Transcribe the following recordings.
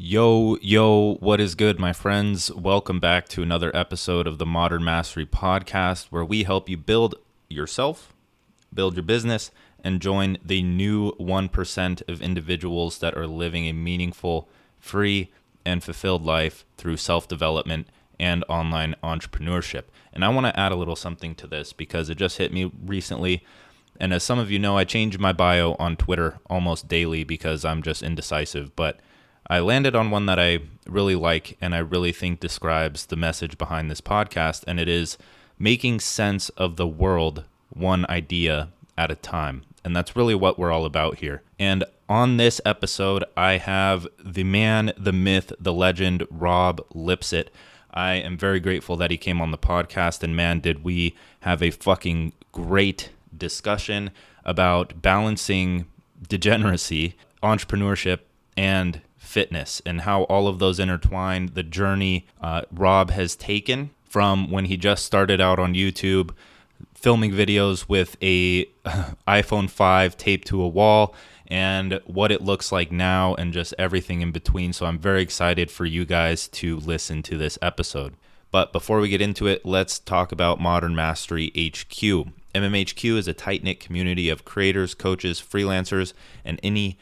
Yo, what is good, my friends? Welcome back to another episode of the Modern Mastery Podcast, where we help you build yourself, build your business, and join the new 1% of individuals that are living a meaningful, free, and fulfilled life through self-development and online entrepreneurship. And I want to add a little something to this because it just hit me recently. And as some of you know, I change my bio on Twitter almost daily because I'm just indecisive, but I landed on one that I really like and I really think describes the message behind this podcast, and it is making sense of the world one idea at a time. And that's really what we're all about here. And on this episode, I have the man, the myth, the legend, Rob Lipsett. I am very grateful that he came on the podcast, and man, did we have a fucking great discussion about balancing degeneracy, entrepreneurship, and fitness, and how all of those intertwine. The journey Rob has taken from when he just started out on YouTube, filming videos with a iPhone 5 taped to a wall, and what it looks like now, and just everything in between. So I'm very excited for you guys to listen to this episode. But before we get into it, let's talk about Modern Mastery HQ. MMHQ is a tight-knit community of creators, coaches, freelancers, and any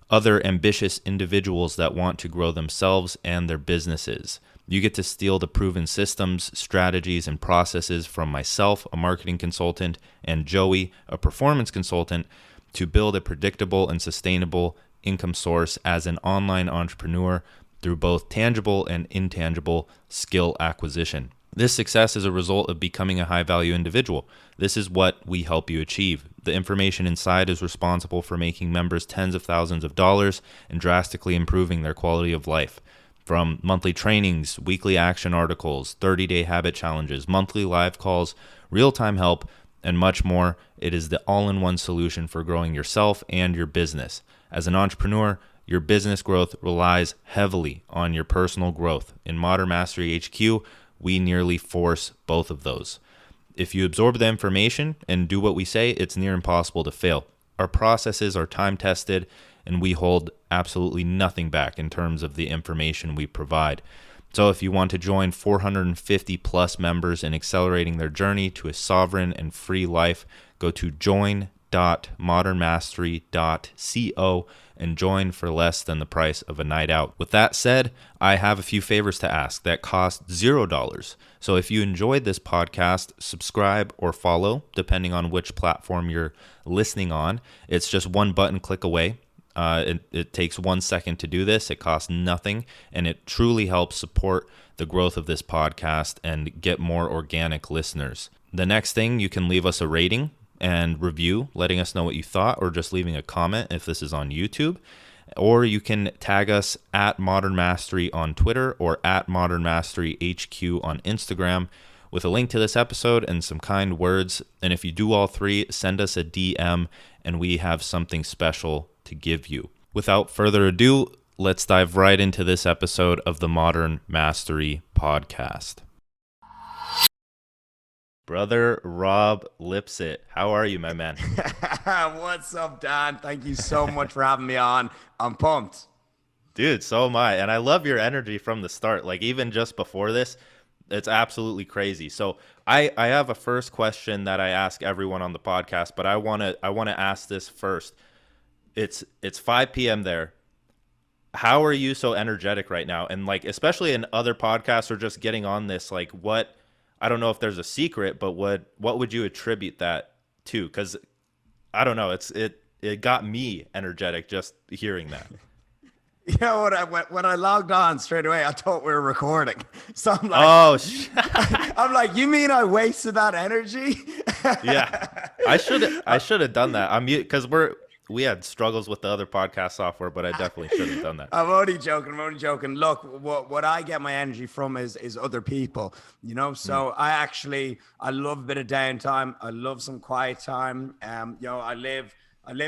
other ambitious individuals that want to grow themselves and their businesses. You get to steal the proven systems, strategies, and processes from myself, a marketing consultant, and Joey, a performance consultant, to build a predictable and sustainable income source as an online entrepreneur through both tangible and intangible skill acquisition. This success is a result of becoming a high-value individual. This is what we help you achieve. The information inside is responsible for making members tens of thousands of dollars and drastically improving their quality of life. From monthly trainings, weekly action articles, 30-day habit challenges, monthly live calls, real-time help, and much more, it is the all-in-one solution for growing yourself and your business. As an entrepreneur, your business growth relies heavily on your personal growth. In Modern Mastery HQ, we nearly force both of those. If you absorb the information and do what we say, it's near impossible to fail. Our processes are time-tested, and we hold absolutely nothing back in terms of the information we provide. So if you want to join 450 plus members in accelerating their journey to a sovereign and free life, go to join.modernmastery.co and join for less than the price of a night out. With that said, I have a few favors to ask that cost $0. So if you enjoyed this podcast, subscribe or follow, depending on which platform you're listening on. It's just one button click away. It takes 1 second to do this. It costs nothing, and it truly helps support the growth of this podcast and get more organic listeners. The next thing, you can leave us a rating and review, letting us know what you thought, or just leaving a comment if this is on YouTube. Or you can tag us at Modern Mastery on Twitter or at Modern Mastery HQ on Instagram with a link to this episode and some kind words. And if you do all three, send us a DM and we have something special to give you. Without further ado, let's dive right into this episode of the Modern Mastery Podcast. Brother Rob Lipsett, how are you, my man? What's up, Dan? Thank you so much for having me on. I'm pumped. Dude, so am I. And I love your energy from the start. Like, even just before this, it's absolutely crazy. So I have a first question that I ask everyone on the podcast, but I wanna ask this first. It's 5 p.m. there. How are you so energetic right now? And like, especially in other podcasts or just getting on this, like, what, I don't know if there's a secret, but what would you attribute that to? Because I don't know, it got me energetic just hearing that. You know what? When I logged on straight away, I thought we were recording. So I'm like, I'm like, you mean I wasted that energy? Yeah, I should have done that. I'm because we had struggles with the other podcast software, but I definitely should have done that. I'm only joking. Look, what I get my energy from is other people, you know? So I love a bit of downtime. I love some quiet time. You know, I lived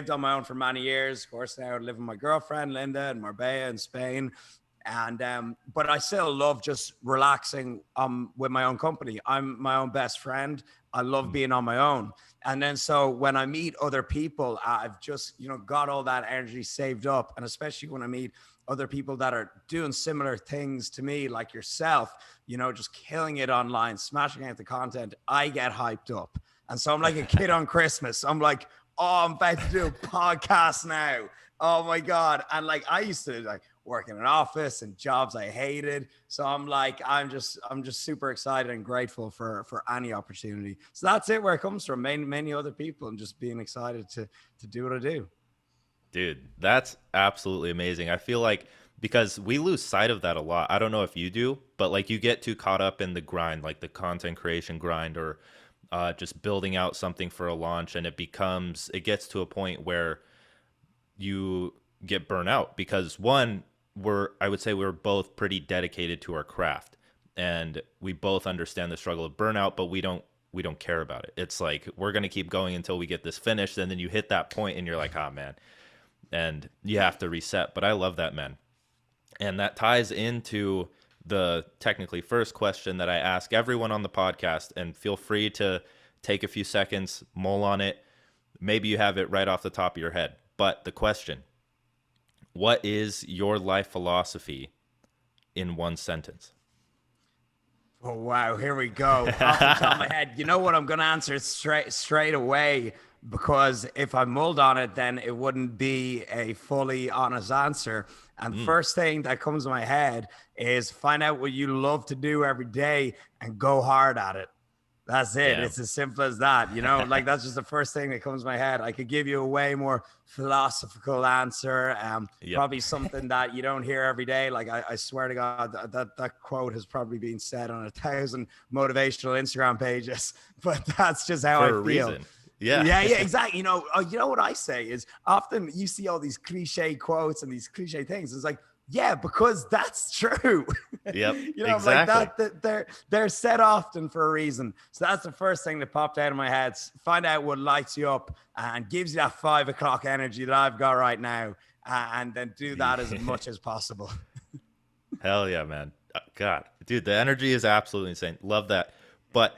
on my own for many years. Of course, now I live with my girlfriend, Linda, in Marbella in Spain. And, but I still love just relaxing, with my own company. I'm my own best friend. I love being on my own. And then, so when I meet other people, I've just, got all that energy saved up. And especially when I meet other people that are doing similar things to me, like yourself, you know, just killing it online, smashing out the content, I get hyped up. And so I'm like a kid on Christmas. I'm like, oh, I'm about to do a podcast now. Oh my God. And like, I used to like work in an office and jobs I hated. So I'm like, I'm just super excited and grateful for any opportunity. So that's it, where it comes from. Many other people, and just being excited to do what I do. Dude, that's absolutely amazing. I feel like, because we lose sight of that a lot. I don't know if you do, but like you get too caught up in the grind, like the content creation grind, or just building out something for a launch, and it gets to a point where you get burnt out, because one, I would say we're both pretty dedicated to our craft, and we both understand the struggle of burnout, but we don't care about it. It's like, we're going to keep going until we get this finished. And then you hit that point and you're like, oh man, and you have to reset. But I love that, man. And that ties into the technically first question that I ask everyone on the podcast, and feel free to take a few seconds, mull on it. Maybe you have it right off the top of your head. But the question: what is your life philosophy in one sentence? Oh, wow. Here we go. Off the top of my head. You know what? I'm going to answer it straight away, because if I mulled on it, then it wouldn't be a fully honest answer. And first thing that comes to my head is find out what you love to do every day and go hard at it. That's it. Yeah. It's as simple as that. You know, like that's just the first thing that comes to my head. I could give you a way more philosophical answer. Probably something that you don't hear every day. Like I swear to God, that quote has probably been said on 1,000 motivational Instagram pages, but that's just how I feel. Reason. Yeah, exactly. You know what I say is, often you see all these cliche quotes and these cliche things. It's like, yeah, because that's true. Yep. You know, exactly. like that they're said often for a reason. So that's the first thing that popped out of my head. Find out what lights you up and gives you that 5 o'clock energy that I've got right now, and then do that as much as possible. Hell yeah, man. God, dude, the energy is absolutely insane. Love that. But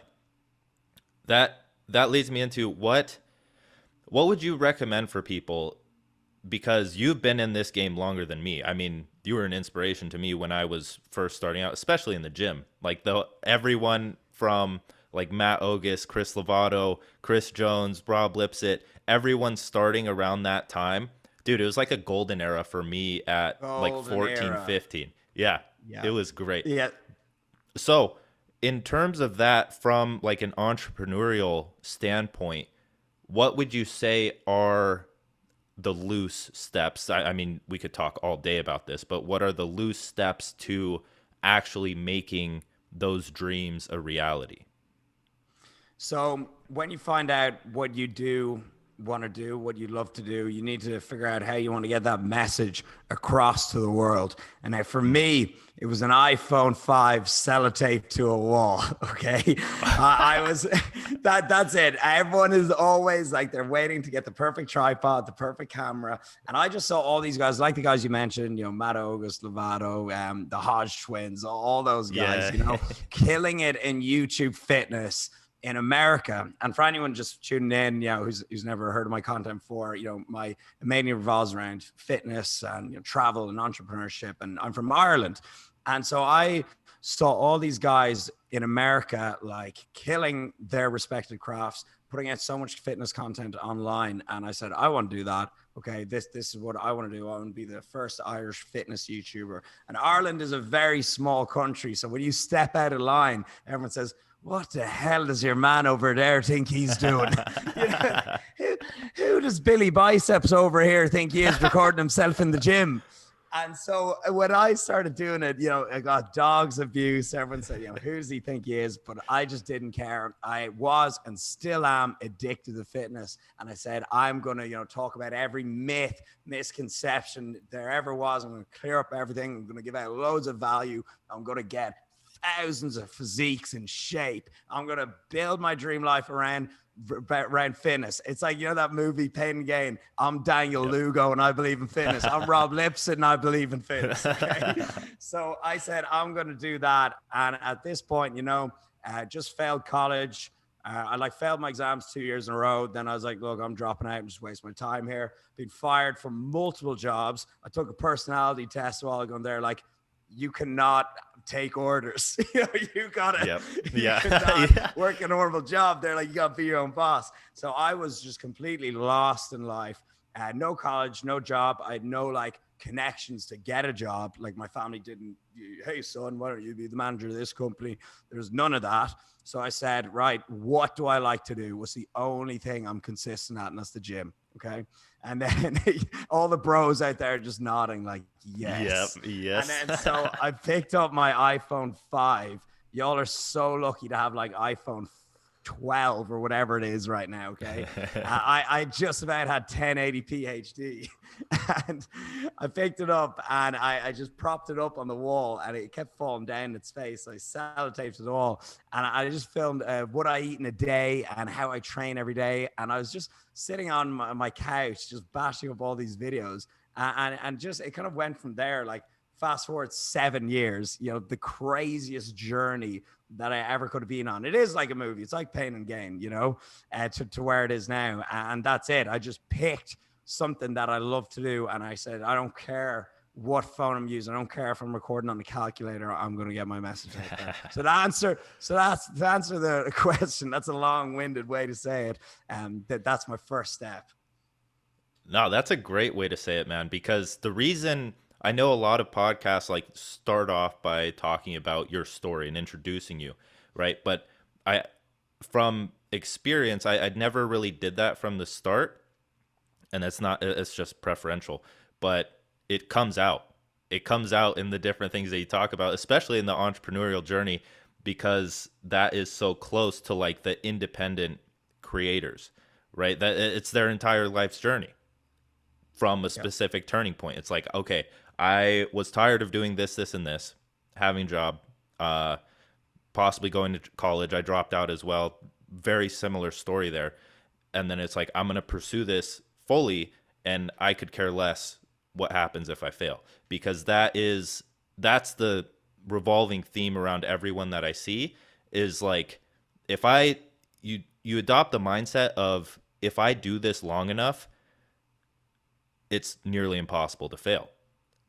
that leads me into what would you recommend for people? Because you've been in this game longer than me. I mean, you were an inspiration to me when I was first starting out, especially in the gym. Like everyone from like Matt Ogus, Chris Lovato, Chris Jones, Rob Lipsett, everyone starting around that time. Dude, it was like a golden era for me at like 14, 15. Yeah, it was great. Yeah. So in terms of that, from like an entrepreneurial standpoint, what would you say are the loose steps? I mean, we could talk all day about this, but what are the loose steps to actually making those dreams a reality? So when you find out what you want to do, what you love to do, you need to figure out how you want to get that message across to the world. And now for me, it was an iPhone 5 sellotape to a wall. Okay. I was, that's it. Everyone is always like, they're waiting to get the perfect tripod, the perfect camera. And I just saw all these guys, like the guys you mentioned, you know, Matt August, Lovato, the Hodge twins, all those guys, you know, killing it in YouTube fitness in America. And for anyone just tuning in, you know, who's never heard of my content before, you know, my mainly revolves around fitness and, you know, travel and entrepreneurship. And I'm from Ireland. And so I saw all these guys in America, like killing their respected crafts, putting out so much fitness content online. And I said, I want to do that. Okay, this is what I want to do. I want to be the first Irish fitness YouTuber. And Ireland is a very small country. So when you step out of line, everyone says, what the hell does your man over there think he's doing? You know, who does Billy Biceps over here think he is, recording himself in the gym? And so when I started doing it, you know, I got dogs abuse. Everyone said, you know, who does he think he is? But I just didn't care. I was and still am addicted to fitness. And I said, I'm going to, you know, talk about every myth, misconception there ever was. I'm going to clear up everything. I'm going to give out loads of value. I'm going to get thousands of physiques in shape. I'm going to build my dream life around fitness. It's like, you know, that movie Pain and Gain. I'm Daniel Lugo and I believe in fitness. I'm Rob Lipsett and I believe in fitness. Okay. So I said, I'm going to do that. And at this point, you know, just failed college. I like failed my exams 2 years in a row. Then I was like, look, I'm dropping out and just wasting my time here. Been fired from multiple jobs. I took a personality test while ago there. Like, you cannot take orders. You gotta, Yep. you Yeah. cannot Yeah. work a normal job. They're like, you gotta be your own boss. So I was just completely lost in life. No college, no job. I had no like connections to get a job. Like my family didn't, hey son, why don't you be the manager of this company? There's none of that. So I said, right, what do I like to do? What's the only thing I'm consistent at? And that's the gym. Okay. And then all the bros out there just nodding like, yes. Yep. Yes. And then so I picked up my iPhone 5. Y'all are so lucky to have like iPhone 12 or whatever it is right now. Okay. I just about had 1080p HD and I picked it up and I just propped it up on the wall and it kept falling down its face. So I sellotaped it all and I just filmed what I eat in a day and how I train every day. And I was just sitting on my couch, just bashing up all these videos and just, it kind of went from there. Like, fast forward 7 years, the craziest journey that I ever could have been on. It is like a movie. It's like Pain and Gain, to where it is now. And that's it. I just picked something that I love to do. And I said, I don't care what phone I'm using. I don't care if I'm recording on the calculator. I'm going to get my message out there. That's to answer the question. That's a long-winded way to say it. That's my first step. No, that's a great way to say it, man, because the reason I know a lot of podcasts like start off by talking about your story and introducing you, right? But from experience, I'd never really did that from the start, and it's just preferential, but it comes out. It comes out in the different things that you talk about, especially in the entrepreneurial journey, because that is so close to like the independent creators, right? That it's their entire life's journey from a specific turning point. It's like, okay, I was tired of doing this, and this, having a job, possibly going to college. I dropped out as well. Very similar story there. And then it's like, I'm going to pursue this fully and I could care less what happens if I fail, because that's the revolving theme around everyone that I see is like, if you adopt the mindset of, if I do this long enough, it's nearly impossible to fail.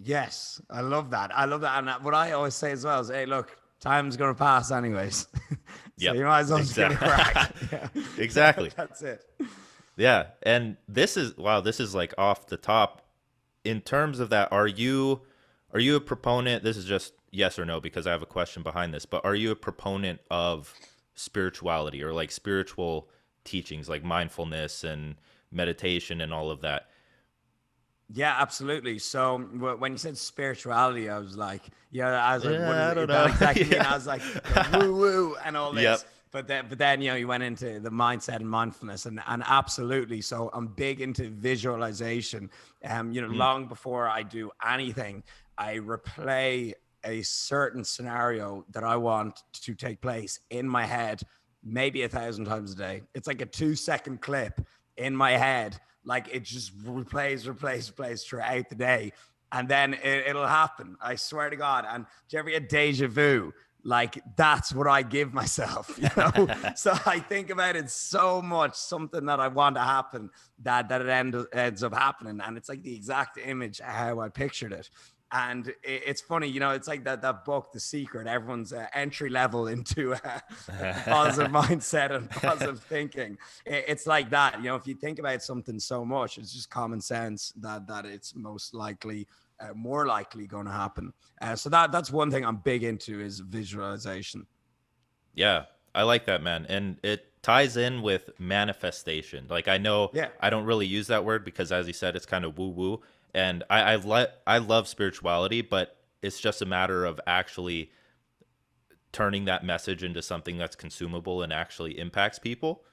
Yes, I love that. And what I always say as well is, hey, look, time's going to pass anyways. So you might as well just get a crack. Yeah. Exactly. That's it. Yeah. And this is like off the top. In terms of that, are you a proponent? This is just yes or no, because I have a question behind this, but are you a proponent of spirituality or like spiritual teachings like mindfulness and meditation and all of that? Yeah, absolutely. So when you said spirituality, I was like, what I does don't that know. exactly mean? Yeah. I was like, woo woo and all this. Yep. But then you went into the mindset and mindfulness and absolutely. So I'm big into visualization. Long before I do anything, I replay a certain scenario that I want to take place in my head, maybe 1,000 times a day. It's like a 2-second clip in my head. Like it just replays throughout the day. And then it'll happen. I swear to God. And do you ever get deja vu? Like that's what I give myself, So I think about it so much, something that I want to happen, that it ends up happening. And it's like the exact image how I pictured it. And it's funny, it's like that book, The Secret, everyone's entry level into positive mindset and positive thinking. It's like that, if you think about something so much, it's just common sense that it's most likely, more likely going to happen. So that's one thing I'm big into is visualization. Yeah, I like that, man. And it ties in with manifestation. Like I know I don't really use that word because, as you said, it's kind of woo-woo. And I love spirituality, but it's just a matter of actually turning that message into something that's consumable and actually impacts people.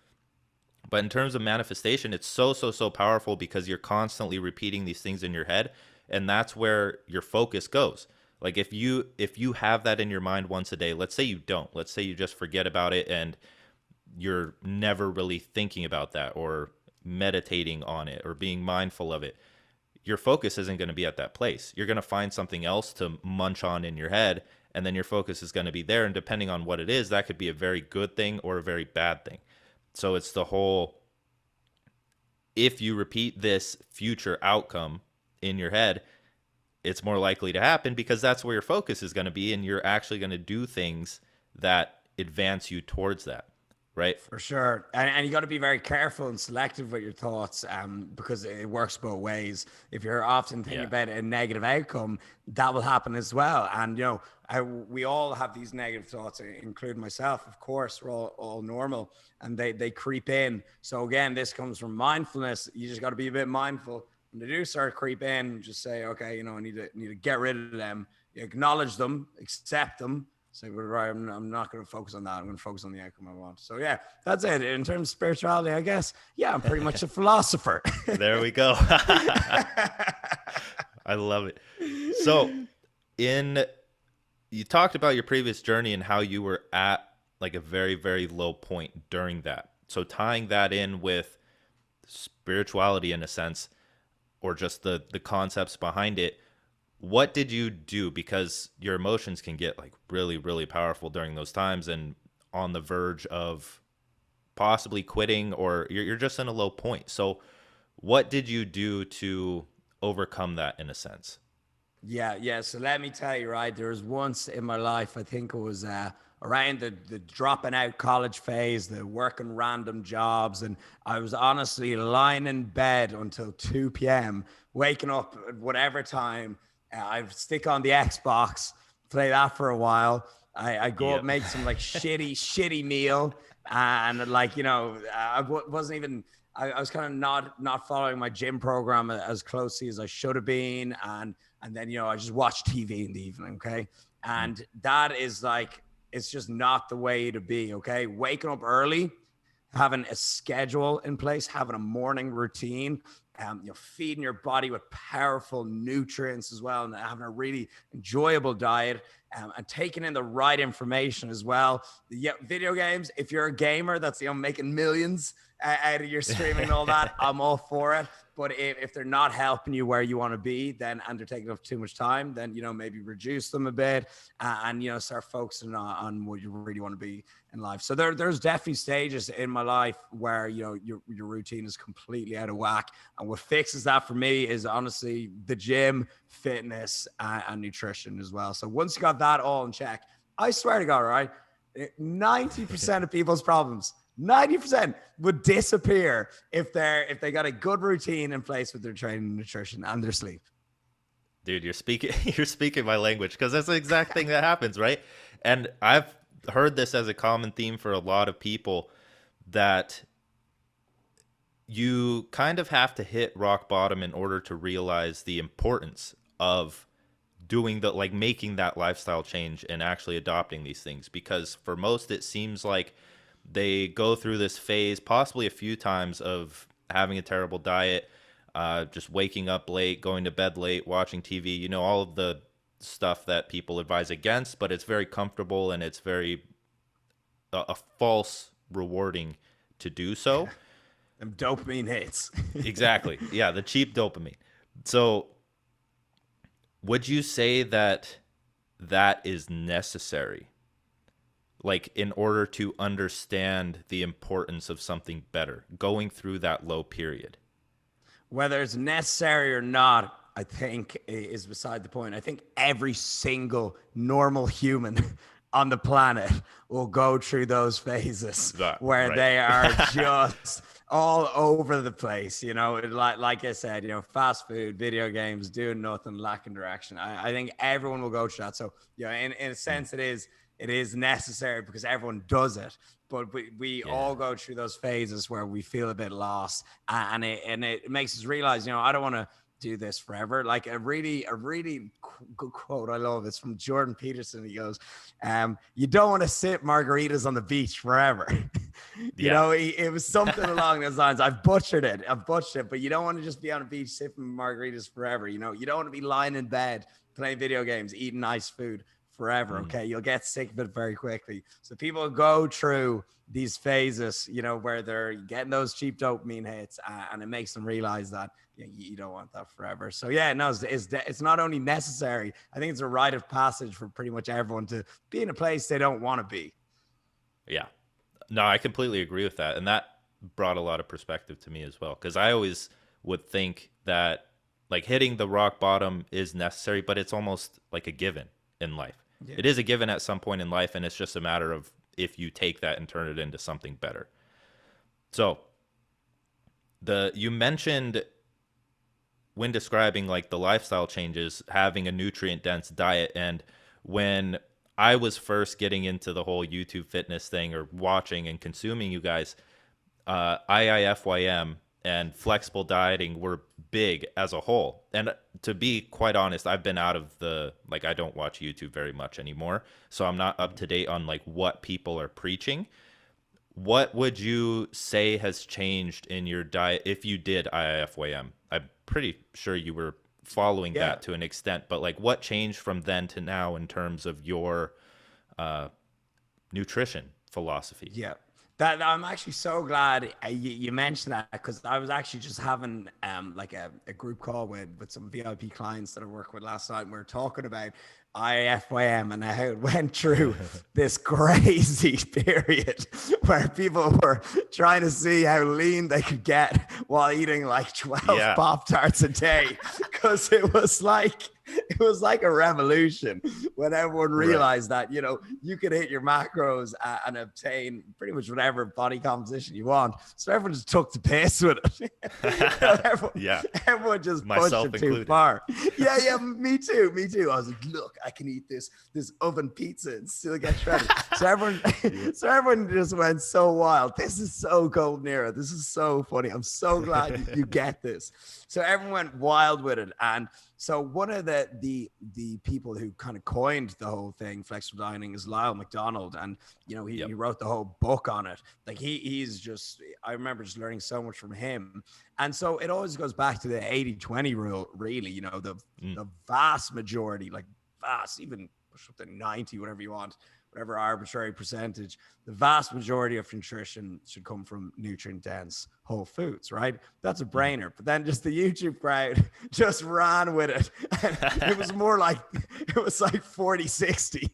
But in terms of manifestation, it's so powerful because you're constantly repeating these things in your head, and that's where your focus goes. Like if you have that in your mind once a day, let's say you don't, let's say you just forget about it and you're never really thinking about that or meditating on it or being mindful of it, your focus isn't going to be at that place. You're going to find something else to munch on in your head, and then your focus is going to be there. And depending on what it is, that could be a very good thing or a very bad thing. So it's the whole, if you repeat this future outcome in your head, it's more likely to happen because that's where your focus is going to be, and you're actually going to do things that advance you towards that, right? For sure. And you got to be very careful and selective with your thoughts, because it works both ways. If you're often thinking Yeah. about a negative outcome, that will happen as well. And, we all have these negative thoughts, including myself. Of course, we're all normal, and they creep in. So again, this comes from mindfulness. You just got to be a bit mindful. When they do start to creep in, just say, okay, I need to get rid of them. You acknowledge them, accept them. So, right, I'm not going to focus on that. I'm going to focus on the outcome I want. So, yeah, that's it. In terms of spirituality, I guess, yeah, I'm pretty much a philosopher. There we go. I love it. So, you talked about your previous journey and how you were at like a very, very low point during that. So, tying that in with spirituality in a sense, or just the concepts behind it, what did you do? Because your emotions can get like really, really powerful during those times and on the verge of possibly quitting, or you're just in a low point. So what did you do to overcome that in a sense? Yeah. So let me tell you, right, there was once in my life, I think it was around the dropping out college phase, the working random jobs. And I was honestly lying in bed until 2 p.m., waking up at whatever time. I'd stick on the Xbox, play that for a while. I go up, Yep. make some like shitty meal. And like, wasn't even, I was kind of not following my gym program as closely as I should have been. And then, I just watch TV in the evening. Okay. And that is like, it's just not the way to be. Okay. Waking up early, having a schedule in place, having a morning routine, feeding your body with powerful nutrients as well, and having a really enjoyable diet, and taking in the right information as well. Video games, if you're a gamer that's making millions out of your streaming and all that, I'm all for it. But if they're not helping you where you want to be, then, and they're taking up too much time, then, maybe reduce them a bit, and, start focusing on what you really want to be in life. So there's definitely stages in my life where, your routine is completely out of whack. And what fixes that for me is honestly the gym, fitness, and nutrition as well. So once you got that all in check, I swear to God, right, 90% of people's problems, 90% would disappear if they got a good routine in place with their training and nutrition and their sleep. Dude, you're speaking my language, because that's the exact thing that happens, right? And I've heard this as a common theme for a lot of people, that you kind of have to hit rock bottom in order to realize the importance of doing making that lifestyle change and actually adopting these things. Because for most, it seems like they go through this phase possibly a few times of having a terrible diet, just waking up late, going to bed late, watching TV, all of the stuff that people advise against, but it's very comfortable and it's very a false rewarding to do so. Them dopamine hits. Exactly. Yeah, the cheap dopamine. So would you say that is necessary? Like, in order to understand the importance of something better, going through that low period? Whether it's necessary or not, I think is beside the point. I think every single normal human on the planet will go through those phases where right. they are just all over the place. Like I said, fast food, video games, doing nothing, lacking direction. I think everyone will go through that. So, in a sense, it is necessary because everyone does it. But we all go through those phases where we feel a bit lost, and it makes us realize, I don't want to do this forever. Like a really good quote I love, it's from Jordan Peterson. He goes, you don't want to sip margaritas on the beach forever. It was something along those lines. I've butchered it, but you don't want to just be on a beach sipping margaritas forever. You don't want to be lying in bed playing video games, eating nice food forever. Okay, you'll get sick of it very quickly. So people go through these phases, where they're getting those cheap dopamine hits, and it makes them realize that you don't want that forever. So it's not only necessary, I think it's a rite of passage for pretty much everyone to be in a place they don't want to be. Yeah, No, I completely agree with that. And that brought a lot of perspective to me as well. Because I always would think that like hitting the rock bottom is necessary, but it's almost like a given in life. Yeah. It is a given at some point in life, and it's just a matter of if you take that and turn it into something better. So you mentioned when describing like the lifestyle changes, having a nutrient dense diet. And when I was first getting into the whole YouTube fitness thing or watching and consuming you guys, IIFYM and flexible dieting were big as a whole. And to be quite honest, I've been out of I don't watch YouTube very much anymore. So I'm not up to date on like what people are preaching. What would you say has changed in your diet if you did IIFYM? I'm pretty sure you were following that to an extent, but like what changed from then to now in terms of your nutrition philosophy? Yeah. That I'm actually so glad you mentioned that, because I was actually just having like a group call with some VIP clients that I worked with last night. And we were talking about IFYM and how it went through this crazy period where people were trying to see how lean they could get while eating like 12 Pop-Tarts a day, because it was like a revolution when everyone realized that, you know, you could hit your macros and obtain pretty much whatever body composition you want. So everyone just took the piss with it. Everyone just pushed it too far. Yeah, me too. I was like, look, I can eat this oven pizza and still get shredded. So everyone just went so wild. This is so golden era. This is so funny. I'm so glad you get this. So everyone went wild with it. And so one of the people who kind of coined the whole thing, flexible dining, is Lyle McDonald. And, you know, he wrote the whole book on it. Like he's just, I remember just learning so much from him. And so it always goes back to the 80-20 rule, really, you know, the vast majority, like vast, even push up to 90, whatever you want, whatever arbitrary percentage, the vast majority of nutrition should come from nutrient dense whole foods, right? That's a brainer. But then just the YouTube crowd just ran with it. And it was more like, it was like 40-60.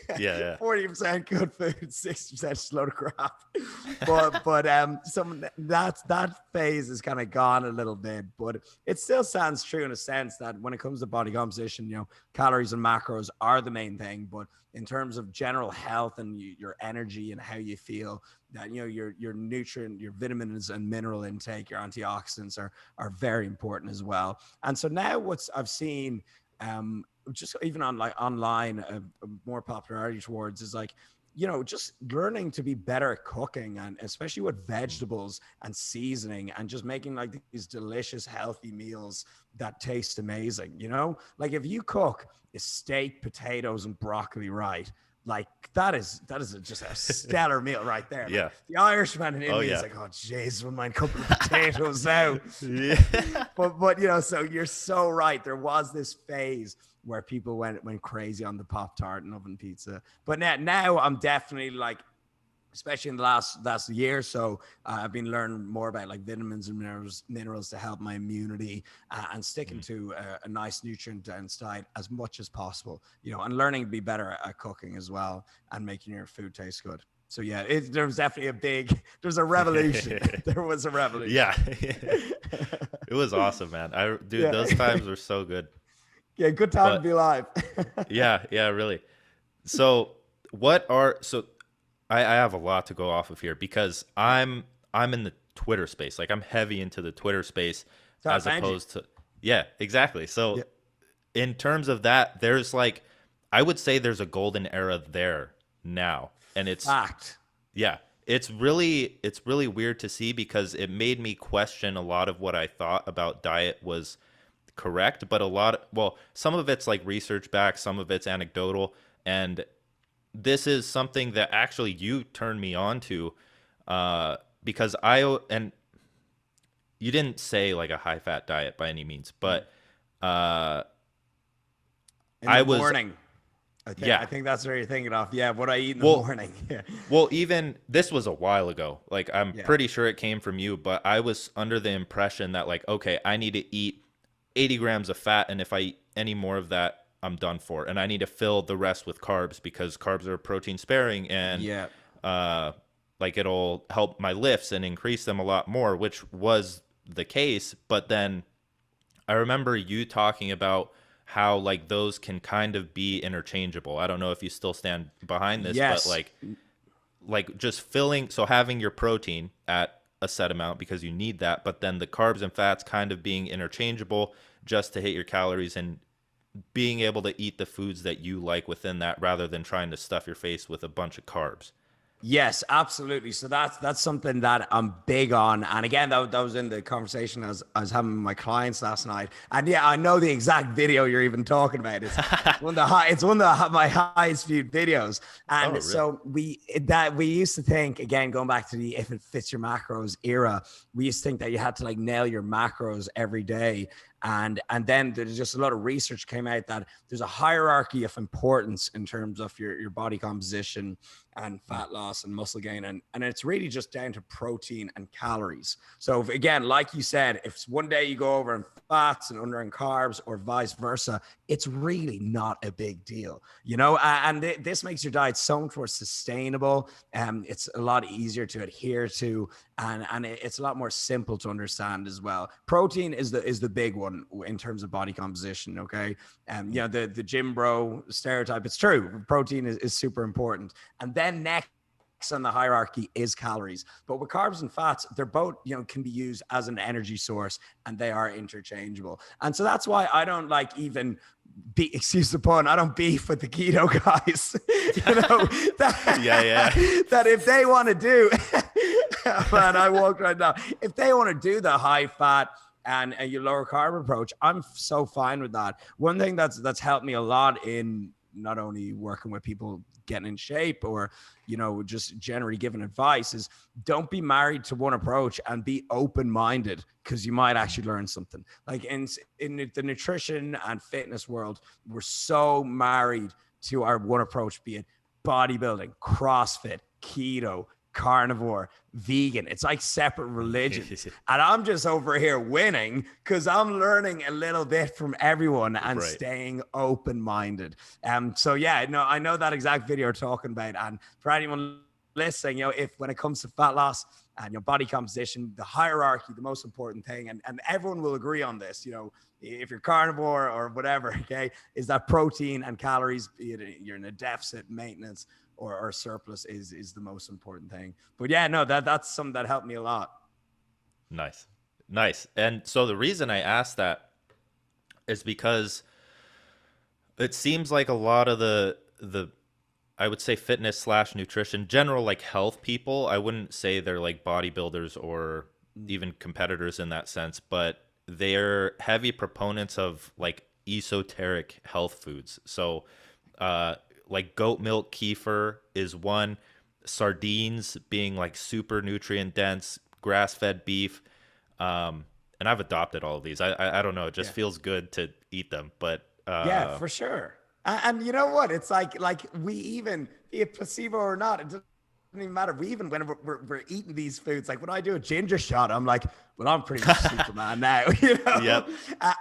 40% good food, 60% just a load of crap. But that phase is kind of gone a little bit, but it still stands true in a sense that when it comes to body composition, you know, calories and macros are the main thing. But in terms of general health and your energy and how you feel, that, you know, your nutrient, your vitamins and mineral intake, your antioxidants are very important as well. And so now I've seen, just even on like online, more popularity towards is like, you know, just learning to be better at cooking, and especially with vegetables and seasoning, and just making like these delicious, healthy meals that taste amazing. You know, like if you cook a steak, potatoes, and broccoli right, like that is just a stellar meal right there. Like, the Irishman in me is like, oh jeez, wouldn't mind a couple of potatoes now. But you know, so you're so right. There was this phase where people went crazy on the Pop-Tart and oven pizza. But now I'm definitely like, especially in the last year or so, I've been learning more about like vitamins and minerals to help my immunity, and sticking to a nice nutrient dense diet as much as possible, you know, and learning to be better at cooking as well and making your food taste good. So yeah, there was definitely there's a revolution. There was a revolution. Yeah. It was awesome, man. Those times were so good. Yeah, good time to be alive. yeah, really. So I have a lot to go off of here, because I'm in the Twitter space. Like I'm heavy into the Twitter space as opposed to exactly. So in terms of that, there's like, I would say there's a golden era there now, and it's fact. Yeah, it's really weird to see, because it made me question a lot of what I thought about diet was correct, but some of it's like research backed, some of it's anecdotal, and this is something that actually you turned me on to, because and you didn't say like a high fat diet by any means, but in the morning. I think that's what you're thinking of. Yeah, what I eat in the morning. Yeah. Well, even this was a while ago. Like I'm pretty sure it came from you, but I was under the impression that like, okay, I need to eat 80 grams of fat, and if I eat any more of that, I'm done for. And I need to fill the rest with carbs, because carbs are protein sparing, and like it'll help my lifts and increase them a lot more, which was the case. But then I remember you talking about how like those can kind of be interchangeable. I don't know if you still stand behind this, but Yes. like just filling, so having your protein at a set amount because you need that, but then the carbs and fats kind of being interchangeable just to hit your calories, and being able to eat the foods that you like within that rather than trying to stuff your face with a bunch of carbs. Yes, absolutely. So that's something that I'm big on. And again, that was in the conversation I was having with my clients last night. And yeah, I know the exact video you're even talking about. It's one of my highest viewed videos. And Really? so we used to think, again, going back to the if it fits your macros era, we used to think that you had to like nail your macros every day. And then there's just a lot of research came out that there's a hierarchy of importance in terms of your body composition and fat loss and muscle gain. And it's really just down to protein and calories. So if, again, like you said, if one day you go over in fats and under in carbs or vice versa, it's really not a big deal, and this makes your diet so much more sustainable. It's a lot easier to adhere to, and it's a lot more simple to understand as well. Protein is the big one in terms of body composition. Okay. The gym bro stereotype, it's true. Protein is super important. And then next on the hierarchy is calories. But with carbs and fats, they're both, can be used as an energy source, and they are interchangeable. And so that's why I don't like even excuse the pun, I don't beef with the keto guys. That if they want to do, man, I walked right now. If they want to do the high fat and your lower carb approach, I'm so fine with that. One thing that's helped me a lot in not only working with people getting in shape or, just generally giving advice is don't be married to one approach and be open-minded, because you might actually learn something. Like in the nutrition and fitness world, we're so married to our one approach, be it bodybuilding, CrossFit, keto, carnivore, vegan. It's like separate religions. And I'm just over here winning because I'm learning a little bit from everyone and staying open-minded. So yeah, no, I know that exact video you're talking about. And for anyone listening, if when it comes to fat loss and your body composition, the hierarchy, the most important thing, and everyone will agree on this, if you're carnivore or whatever, okay, is that protein and calories, be it you're in a deficit, maintenance, or surplus is the most important thing. But yeah, no, that's something that helped me a lot. Nice. And so the reason I asked that is because it seems like a lot of the I would say fitness / nutrition, general like health people, I wouldn't say they're like bodybuilders or even competitors in that sense, but they're heavy proponents of like esoteric health foods. So like goat milk kefir is one, sardines being like super nutrient dense, grass-fed beef. And I've adopted all of these. I don't know. It just feels good to eat them, but yeah, for sure. And you know what? It's like we even, be it placebo or not, it doesn't even matter. We even, when we're eating these foods, like when I do a ginger shot, I'm like, well, I'm pretty much Superman now, Yep.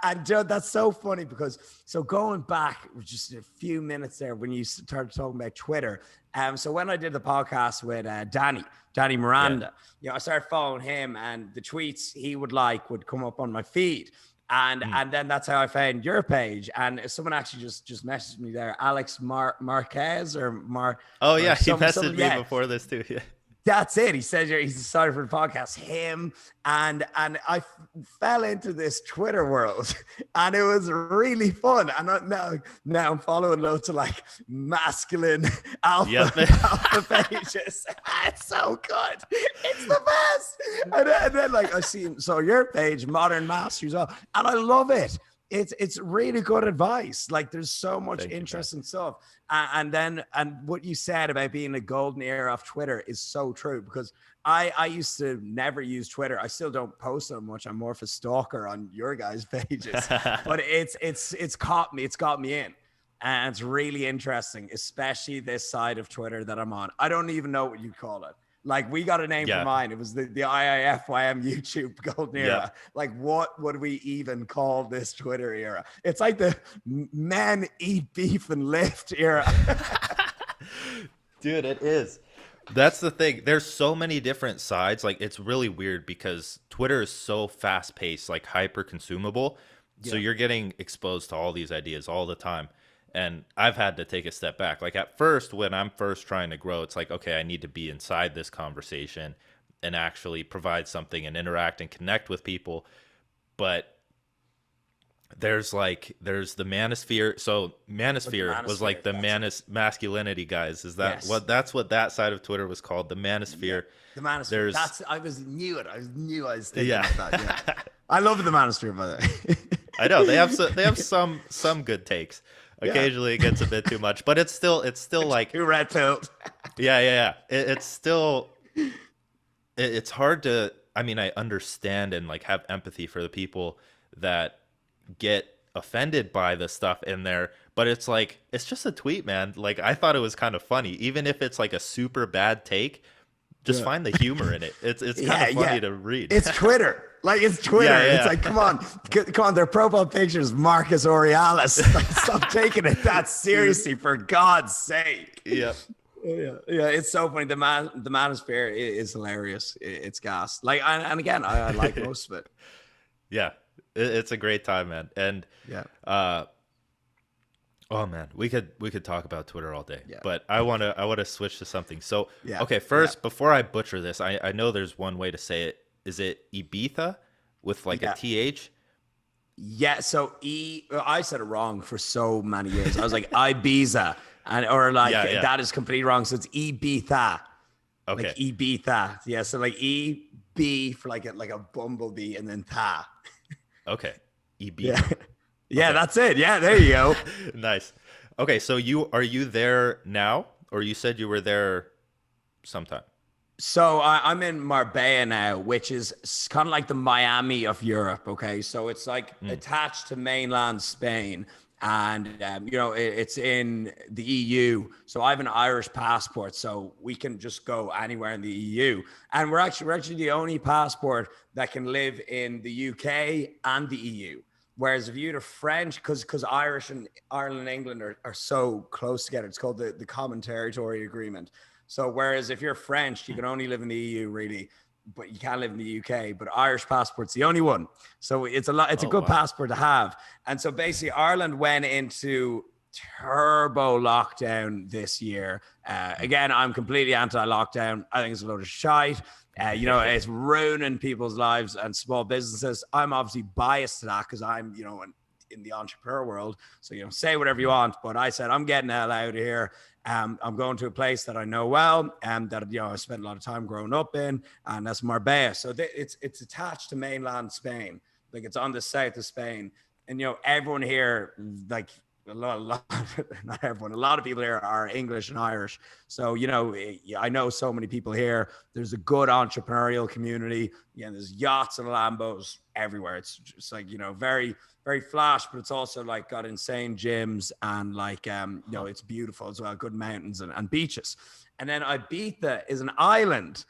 And Joe, that's so funny because, so going back just a few minutes there when you started talking about Twitter. So when I did the podcast with Danny Miranda, I started following him, and the tweets he would come up on my feed. And then that's how I found your page. And someone actually just messaged me there, Alex Marquez or Mar. Oh yeah, he messaged me before this too. Yeah. That's it. He says he's excited for the podcast. Him and I fell into this Twitter world, and it was really fun. And now I'm following loads of like masculine alpha pages. It's so good. It's the best. And then like I see so your page, Modern Mastery, and I love it. It's really good advice. Like there's so much interesting stuff. And what you said about being a golden era of Twitter is so true, because I used to never use Twitter. I still don't post so much. I'm more of a stalker on your guys' pages, but it's caught me. It's got me in. And it's really interesting, especially this side of Twitter that I'm on. I don't even know what you call it. Like we got a name for mine. It was the IIFYM YouTube golden era. Like what would we even call this Twitter era? It's like the men eat beef and lift era. Dude, it is. That's the thing. There's so many different sides. Like it's really weird because Twitter is so fast paced, like hyper consumable. So Yeah. you're getting exposed to all these ideas all the time. And I've had to take a step back. Like at first, when I'm first trying to grow, it's like, okay, I need to be inside this conversation and actually provide something and interact and connect with people. But there's the manosphere. So But the manosphere was like manosphere, the that's it. masculinity guys. Is that Yes. what that's what that side of Twitter was called? The Yeah. manosphere. The manosphere. There's I knew I was thinking yeah. of that. Yeah. I love the manosphere, by the way. I know they have some good takes. Yeah. Occasionally it gets a bit too much, but it's still like Too red pilled. yeah. It's still it's hard to I mean I understand and like have empathy for the people that get offended by the stuff in there, but it's like it's just a tweet, man. Like I thought it was kind of funny, even if it's like a super bad take. Just Yeah. find the humor in it. It's kind Yeah, of funny yeah. to read. It's Twitter. Like it's Twitter. Yeah, It's yeah. like, come on, come on. Their profile picture is Marcus Aurelius. Like, stop taking it that seriously, for God's sake. Yep. Yeah. It's so funny. The manosphere is hilarious. It's gas. Like, and again, I like most of it. Yeah, it's a great time, man. And Yeah. oh man, we could talk about Twitter all day. Yeah. But I wanna switch to something. So Yeah. okay, first before I butcher this, I know there's one way to say it. Is it Ibiza with like Yeah. a TH? Yeah. So I said it wrong for so many years. I was like Ibiza, or like Yeah. that is completely wrong. So it's Ibiza. Okay. Like Ibiza. Yeah. So like EB for like a bumblebee, and then tha. Okay. Ibiza. Yeah. Yeah, Okay. that's it. Yeah, there you go. Nice. Okay, so are you there now, or you said you were there sometime? So I'm in Marbella now, which is kind of like the Miami of Europe. Okay, so it's like attached to mainland Spain, and it's in the EU. So I have an Irish passport, so we can just go anywhere in the EU. And we're actually the only passport that can live in the UK and the EU. Whereas if you had a French, because Irish and Ireland and England are so close together, it's called the Common Territory Agreement. So whereas if you're French, you can only live in the EU really, but you can't live in the UK. But Irish passport's the only one. So it's a good passport to have. And so basically Ireland went into turbo lockdown this year. Again, I'm completely anti-lockdown. I think it's a load of shite. It's ruining people's lives and small businesses. I'm obviously biased to that because I'm, in the entrepreneur world. So, say whatever you want. But I said, I'm getting the hell out of here. I'm going to a place that I know well and that, I spent a lot of time growing up in, and that's Marbella. So it's attached to mainland Spain. Like it's on the south of Spain. And, everyone here, like, a lot, not everyone, a lot of people here are English and Irish. So, I know so many people here. There's a good entrepreneurial community. There's yachts and Lambos everywhere. It's just like, very, very flash, but it's also like got insane gyms and like, it's beautiful as well. Good mountains and beaches. And then Ibiza is an island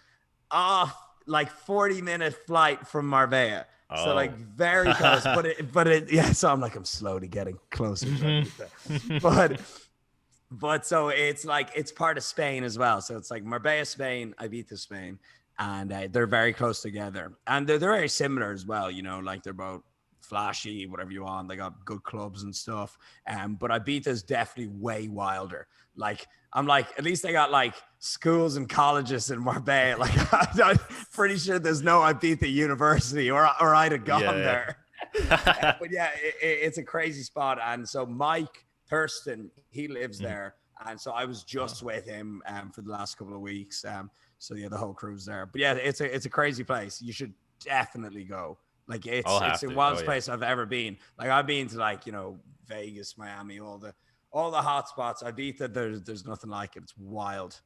off like 40-minute flight from Marbella. So like very close, so I'm slowly getting closer. But so it's like, it's part of Spain as well. So it's like Marbella, Spain, Ibiza, Spain, and they're very close together. And they're very similar as well, like they're both flashy, whatever you want. They got good clubs and stuff. But Ibiza is definitely way wilder. Like, I'm like, at least they got like schools and colleges in Marbella. Like, I'm pretty sure there's no Ibiza University or I'd have gone there. But yeah, it's a crazy spot. And so Mike Thurston, he lives there. And so I was just with him for the last couple of weeks. So yeah, the whole crew's there. But yeah, it's a crazy place. You should definitely go. Like it's the wildest place I've ever been. Like I've been to like, Vegas, Miami, all the hot spots. Ibiza, there's nothing like it. It's wild.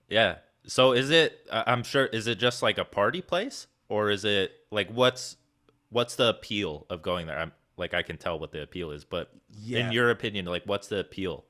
Yeah. So is it, I'm sure, is it just like a party place, or is it like, what's the appeal of going there? I can tell what the appeal is, but in your opinion, like what's the appeal?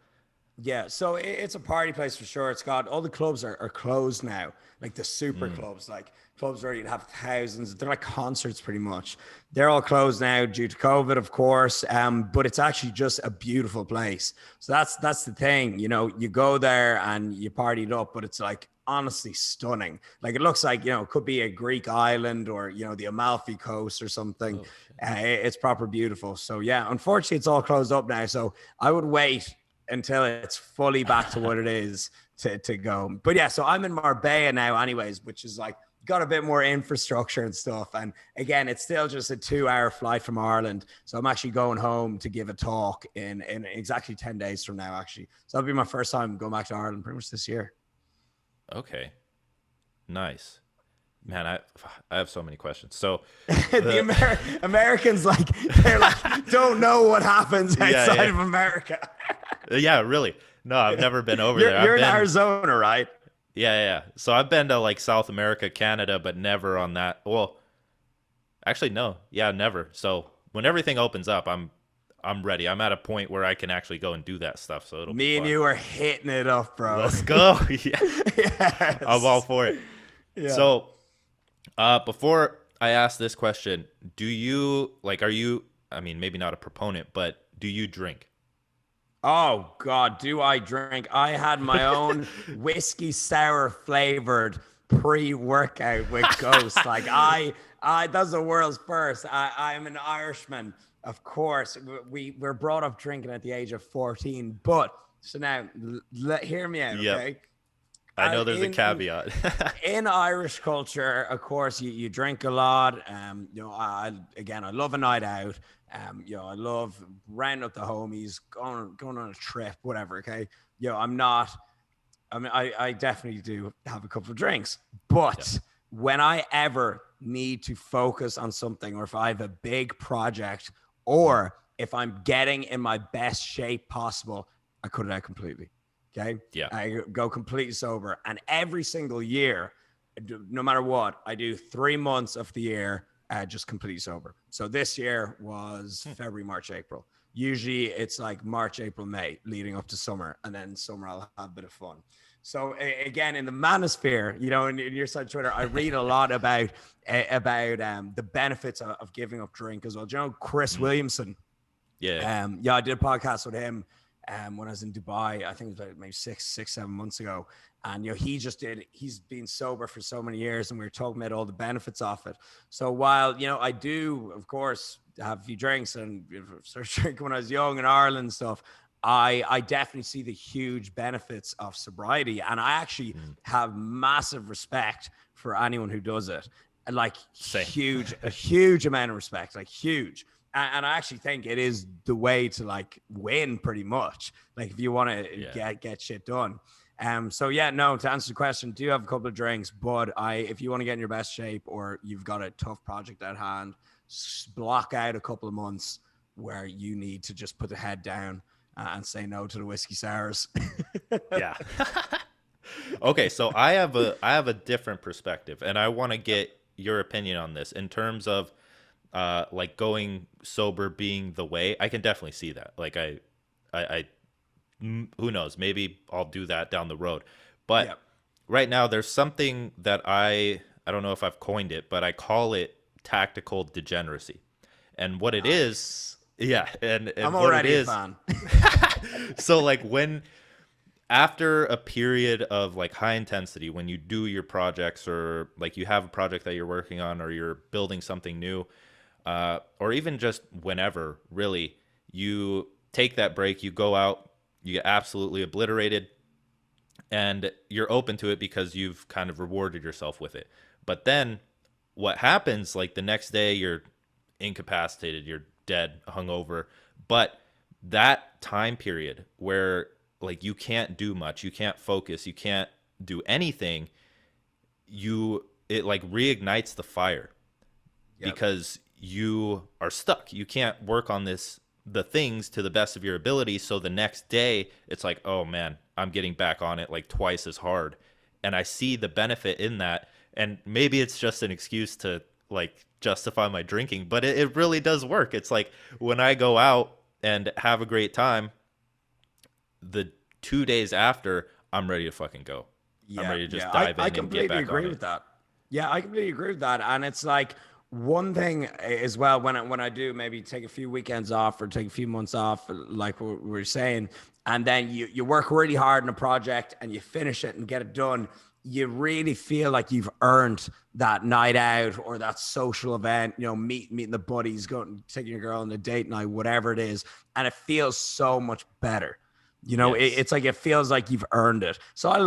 Yeah, so it's a party place for sure. It's got all the clubs are closed now, like the super Mm. clubs, like clubs where you'd have thousands. They're like concerts pretty much. They're all closed now due to COVID, of course. But it's actually just a beautiful place. So that's the thing. You know, you go there and you party it up, but it's like honestly stunning. Like it looks like, it could be a Greek island or the Amalfi Coast or something. Oh shit. It's proper beautiful. So yeah, unfortunately, it's all closed up now. So I would wait until it's fully back to what it is to go. But yeah, so I'm in Marbella now, anyways, which is like got a bit more infrastructure and stuff. And again, it's still just a 2-hour flight from Ireland. So I'm actually going home to give a talk in exactly 10 days from now, actually. So that'll be my first time going back to Ireland pretty much this year. Okay. Nice. Man, I have so many questions. So The Americans, like, they're like, don't know what happens outside of America. Yeah, really. No, I've never been over You're, there. you're in Arizona, right? Yeah. So I've been to like South America, Canada, but never on that. Well, actually, no. Yeah, never. So when everything opens up, I'm ready. I'm at a point where I can actually go and do that stuff. So it'll be Me and fun. you are hitting it up, bro. Let's go. Yeah, Yes. I'm all for it. Yeah. So before I ask this question, do you like? Are you? I mean, maybe not a proponent, but do you drink? Oh God, do I drink? I had my own whiskey sour flavored pre-workout with Ghost. Like that's the world's first. I'm an Irishman, of course. We were brought up drinking at the age of 14. But so now, hear me out, Yep. okay? I know there's a In caveat. in Irish culture, of course, you drink a lot. I love a night out. I love rounding up the homies, going on a trip, whatever. Okay. I'm not. I mean, I definitely do have a couple of drinks, but Yeah. when I ever need to focus on something, or if I have a big project, or if I'm getting in my best shape possible, I cut it out completely. Okay. Yeah. I go completely sober. And every single year, no matter what, I do 3 months of the year just completely sober. So this year was February, March, April. Usually it's like March, April, May leading up to summer. And then summer, I'll have a bit of fun. So again, in the manosphere, in your side of Twitter, I read a lot about the benefits of giving up drink as well. Do you know Chris Williamson? Yeah. I did a podcast with him when I was in Dubai. I think it was like maybe 7 months ago. And he's been sober for so many years, and we were talking about all the benefits of it. So while I do, of course, have a few drinks and started drinking when I was young in Ireland and stuff, I definitely see the huge benefits of sobriety, and I actually have massive respect for anyone who does it. Like Same. a huge amount of respect, like huge. And I actually think it is the way to like win pretty much. Like if you want to get shit done. So yeah, no, to answer the question, do you have a couple of drinks? But if you want to get in your best shape, or you've got a tough project at hand, block out a couple of months where you need to just put the head down and say no to the whiskey sours. Yeah. Okay, so I have a different perspective, and I want to get your opinion on this in terms of like going sober being the way. I can definitely see that. Like I who knows, maybe I'll do that down the road. But Yep. right now there's something that I don't know if I've coined it, but I call it tactical degeneracy. And what it is, yeah, and I'm what it already a is, fan. so like when after a period of like high intensity, when you do your projects, or like you have a project that you're working on, or you're building something new, or even just whenever, really, you take that break, you go out, you get absolutely obliterated, and you're open to it because you've kind of rewarded yourself with it. But then what happens, like the next day, you're incapacitated, you're dead, hungover. But that time period where like you can't do much, you can't focus, you can't do anything, it like reignites the fire. Yep. Because you are stuck. You can't work on the things to the best of your ability. So the next day it's like, oh man, I'm getting back on it like twice as hard. And I see the benefit in that. And maybe it's just an excuse to like justify my drinking, but it really does work. It's like when I go out and have a great time, the 2 days after, I'm ready to fucking go. I'm Yeah, ready to just yeah. dive I in and get completely back on agree it. with that. Yeah, I completely agree with that. And it's like one thing as well when I do maybe take a few weekends off or take a few months off, like we were saying, and then you work really hard on a project and you finish it and get it done. You really feel like you've earned that night out or that social event, you know, meeting the buddies, going taking your girl on a date night, whatever it is, and it feels so much better. You know, Yes. it's like it feels like you've earned it. So I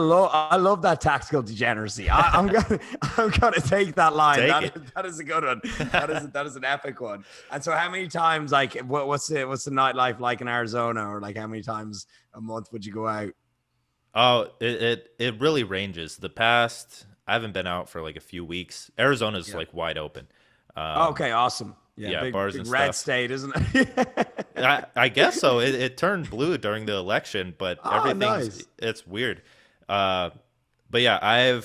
love that tactical degeneracy. I'm gonna take that line. Take it. That is a good one. That is an epic one. And so, how many times, like, what's the nightlife like in Arizona, or like how many times a month would you go out? Oh, it really ranges. The past, I haven't been out for like a few weeks. Arizona's Yeah. like wide open. Okay, awesome. Yeah, Yeah, bars big and red stuff. state, isn't it? I guess so. It turned blue during the election, but Oh, nice. it's weird. Uh, but yeah,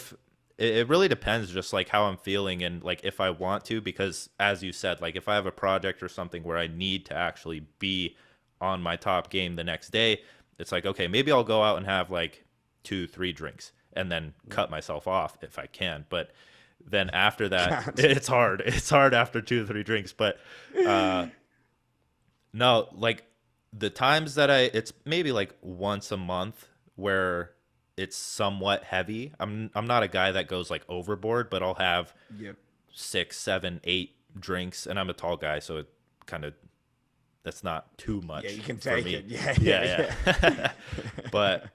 it really depends just like how I'm feeling and like if I want to, because as you said, like if I have a project or something where I need to actually be on my top game the next day, it's like, okay, maybe I'll go out and have like 2, 3 drinks and then cut myself off if I can. But then after that, Can't. it's hard. It's hard after 2, 3 drinks. But no, like the times that it's maybe like once a month where it's somewhat heavy. I'm not a guy that goes like overboard, but I'll have Yep. 6, 7, 8 drinks, and I'm a tall guy, so it kind of that's not too much Yeah, you can for take me. it. Yeah, Yeah, yeah, yeah. But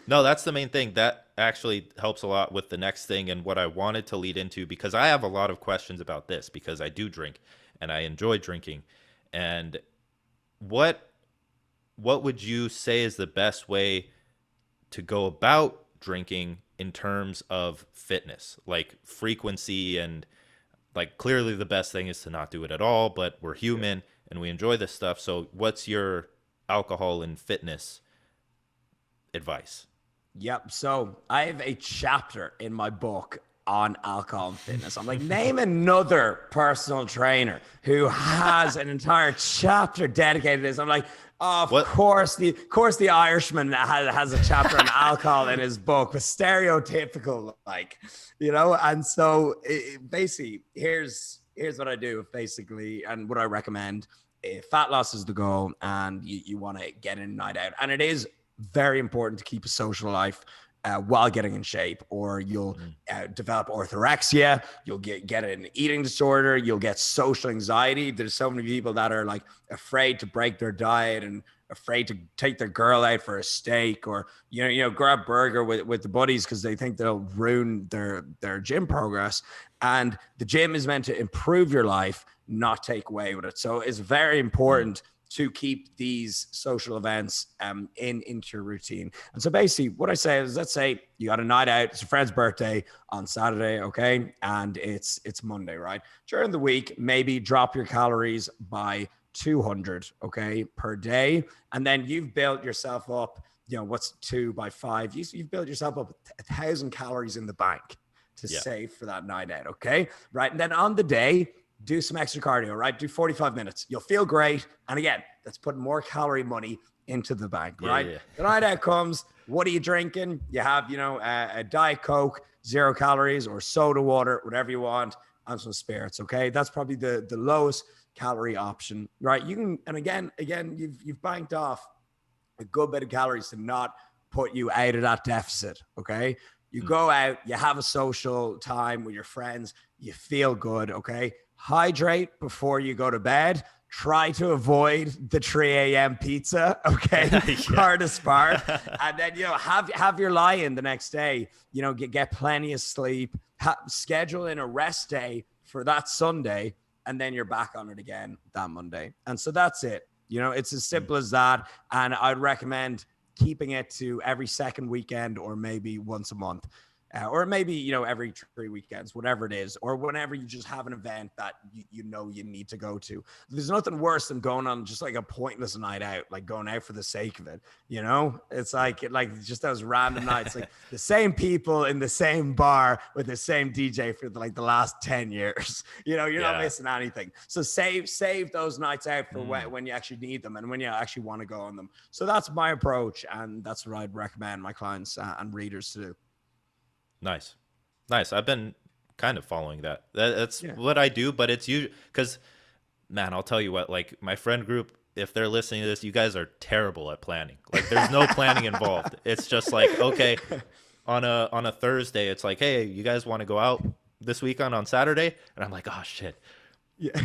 no, that's the main thing. That actually helps a lot with the next thing and what I wanted to lead into, because I have a lot of questions about this because I do drink and I enjoy drinking. And what what would you say is the best way to go about drinking in terms of fitness, like frequency? And like clearly the best thing is to not do it at all, but we're yeah. human and we enjoy this stuff. So what's your alcohol and fitness advice? Yep. So I have a chapter in my book on alcohol and fitness. I'm like, name another personal trainer who has an entire chapter dedicated to this. I'm like, of What? course, the Irishman has a chapter on alcohol in his book, but stereotypical, like, you know. And so, basically, here's what I do, basically, and what I recommend. Fat loss is the goal, and you want to get in night out, and it is very important to keep a social life while getting in shape, or you'll develop orthorexia, you'll get an eating disorder, you'll get social anxiety. There's so many people that are like afraid to break their diet and afraid to take their girl out for a steak, or grab burger with the buddies because they think they'll ruin their gym progress. And the gym is meant to improve your life, not take away with it. So it's very important to keep these social events into your routine. And so basically what I say is, let's say you got a night out, it's a friend's birthday on Saturday, okay? And it's Monday, right? During the week, maybe drop your calories by 200, okay, per day. And then you've built yourself up, what's 2 by 5? You've built yourself up 1,000 calories in the bank to Yeah. save for that night out, okay? Right, and then on the day, do some extra cardio, right? Do 45 minutes. You'll feel great. And again, that's putting more calorie money into the bank, right? Yeah. The night out comes. What are you drinking? You have, a Diet Coke, 0 calories, or soda water, whatever you want, and some spirits, okay? That's probably the lowest calorie option, right? You can, and again, you've banked off a good bit of calories to not put you out of that deficit, okay? You go out, you have a social time with your friends, you feel good, okay? Hydrate before you go to bed. Try to avoid the 3 a.m. pizza, okay? Hardest part. And then, have your lie-in the next day. Get plenty of sleep. Schedule in a rest day for that Sunday, and then you're back on it again that Monday. And so that's it. It's as simple as that. And I'd recommend keeping it to every second weekend or maybe once a month. or maybe, you know, every 3 weekends, whatever it is, or whenever you just have an event that you know you need to go to. There's nothing worse than going on just like a pointless night out, like going out for the sake of it. You know, it's like just those random nights, like the same people in the same bar with the same DJ for like the last 10 years. You know, you're not missing anything. So save those nights out for when you actually need them and when you actually want to go on them. So that's my approach, and that's what I'd recommend my clients and readers to do. Nice. I've been kind of following that. That's what I do, but it's you because, man, I'll tell you what, like my friend group, if they're listening to this, you guys are terrible at planning. Like there's no planning involved. It's just like, okay, on a Thursday, it's like, hey, you guys want to go out this weekend on Saturday? And I'm like, oh shit. Yeah.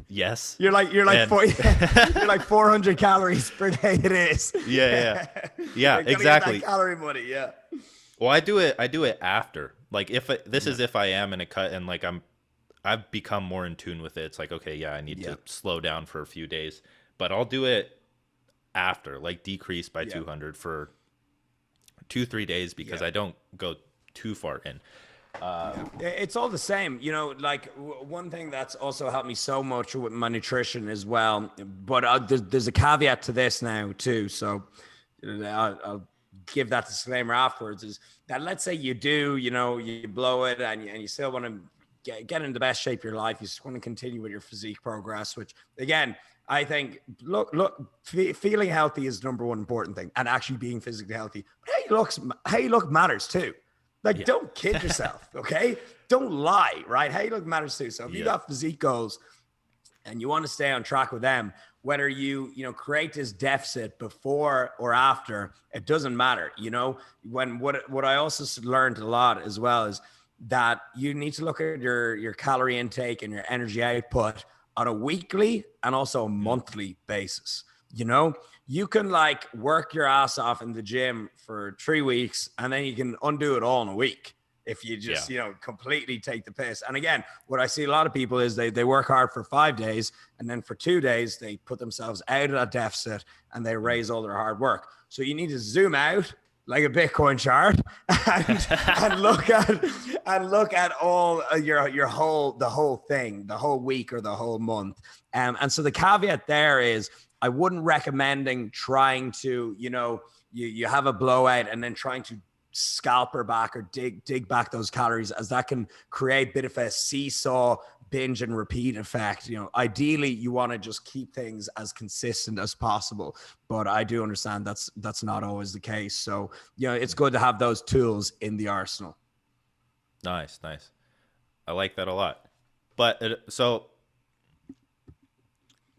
Yes. You're like you're like 400 calories per day it is. Yeah. Exactly. Get that calorie money. Yeah. Well, I do it after. Like this is if I am in a cut and like I've become more in tune with it. It's like, okay, I need to slow down for a few days, but I'll do it after, like decrease by 200 for 2-3 days because I don't go too far in. It's all the same, you know, like one thing that's also helped me so much with my nutrition as well, but there's a caveat to this now too. So I'll give that disclaimer afterwards, is that let's say you do, you know, you blow it and you still want to get in the best shape of your life. You just want to continue with your physique progress, which again, I think, feeling healthy is number one important thing, and actually being physically healthy. But how you look matters too. Like, don't kid yourself, okay? Don't lie, right? How you look matters too. So if you got physique goals and you want to stay on track with them, whether you create this deficit before or after, it doesn't matter. You know, what I also learned a lot as well is that you need to look at your calorie intake and your energy output on a weekly and also a monthly basis. You know, you can like work your ass off in the gym for 3 weeks and then you can undo it all in a week if you just, completely take the piss. And again, what I see a lot of people is they work hard for 5 days and then for 2 days, they put themselves out of that deficit and they raise all their hard work. So you need to zoom out like a Bitcoin chart and look at all the whole thing, the whole week or the whole month. And so the caveat there is, I wouldn't recommending trying to, you have a blowout and then trying to scalper back or dig back those calories, as that can create a bit of a seesaw binge and repeat effect. Ideally you want to just keep things as consistent as possible, but I do understand that's not always the case. So, it's good to have those tools in the arsenal. Nice. I like that a lot. But so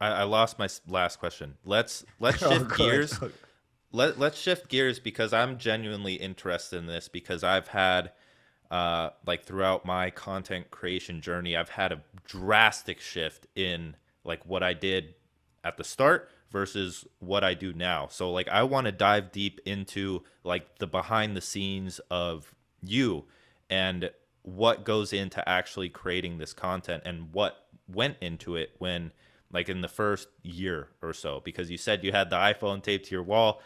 I lost my last question. Let's shift gears. Let's shift gears because I'm genuinely interested in this, because I've had like throughout my content creation journey, I've had a drastic shift in like what I did at the start versus what I do now. So like I want to dive deep into like the behind the scenes of you and what goes into actually creating this content and what went into it when, like, in the first year or so, because you said you had the iPhone taped to your wall.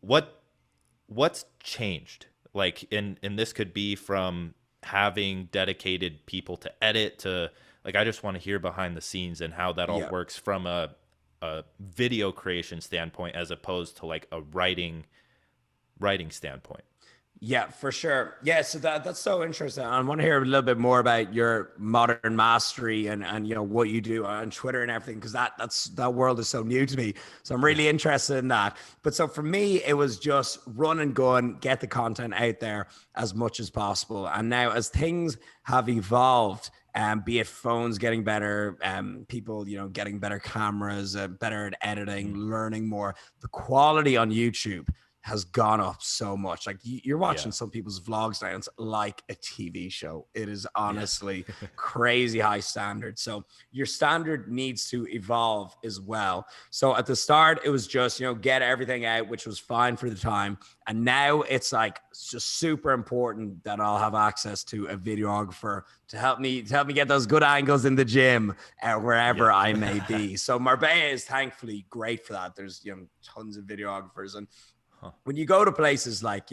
What's changed? Like, and this could be from having dedicated people to edit to, like, I just want to hear behind the scenes and how that all works from a video creation standpoint as opposed to like a writing standpoint. Yeah, for sure. Yeah, so that's so interesting. I want to hear a little bit more about your modern mastery and what you do on Twitter and everything, because that world is so new to me. So I'm really interested in that. But so for me, it was just run and gun, get the content out there as much as possible. And now as things have evolved, be it phones getting better, people, getting better cameras, better at editing, learning more, the quality on YouTube has gone up so much. Like you're watching some people's vlogs now, it's like a TV show. It is honestly crazy high standard. So your standard needs to evolve as well. So at the start, it was just, get everything out, which was fine for the time. And now it's like, it's just super important that I'll have access to a videographer to help me get those good angles in the gym, wherever I may be. So Marbella is thankfully great for that. There's, tons of videographers, and When you go to places like,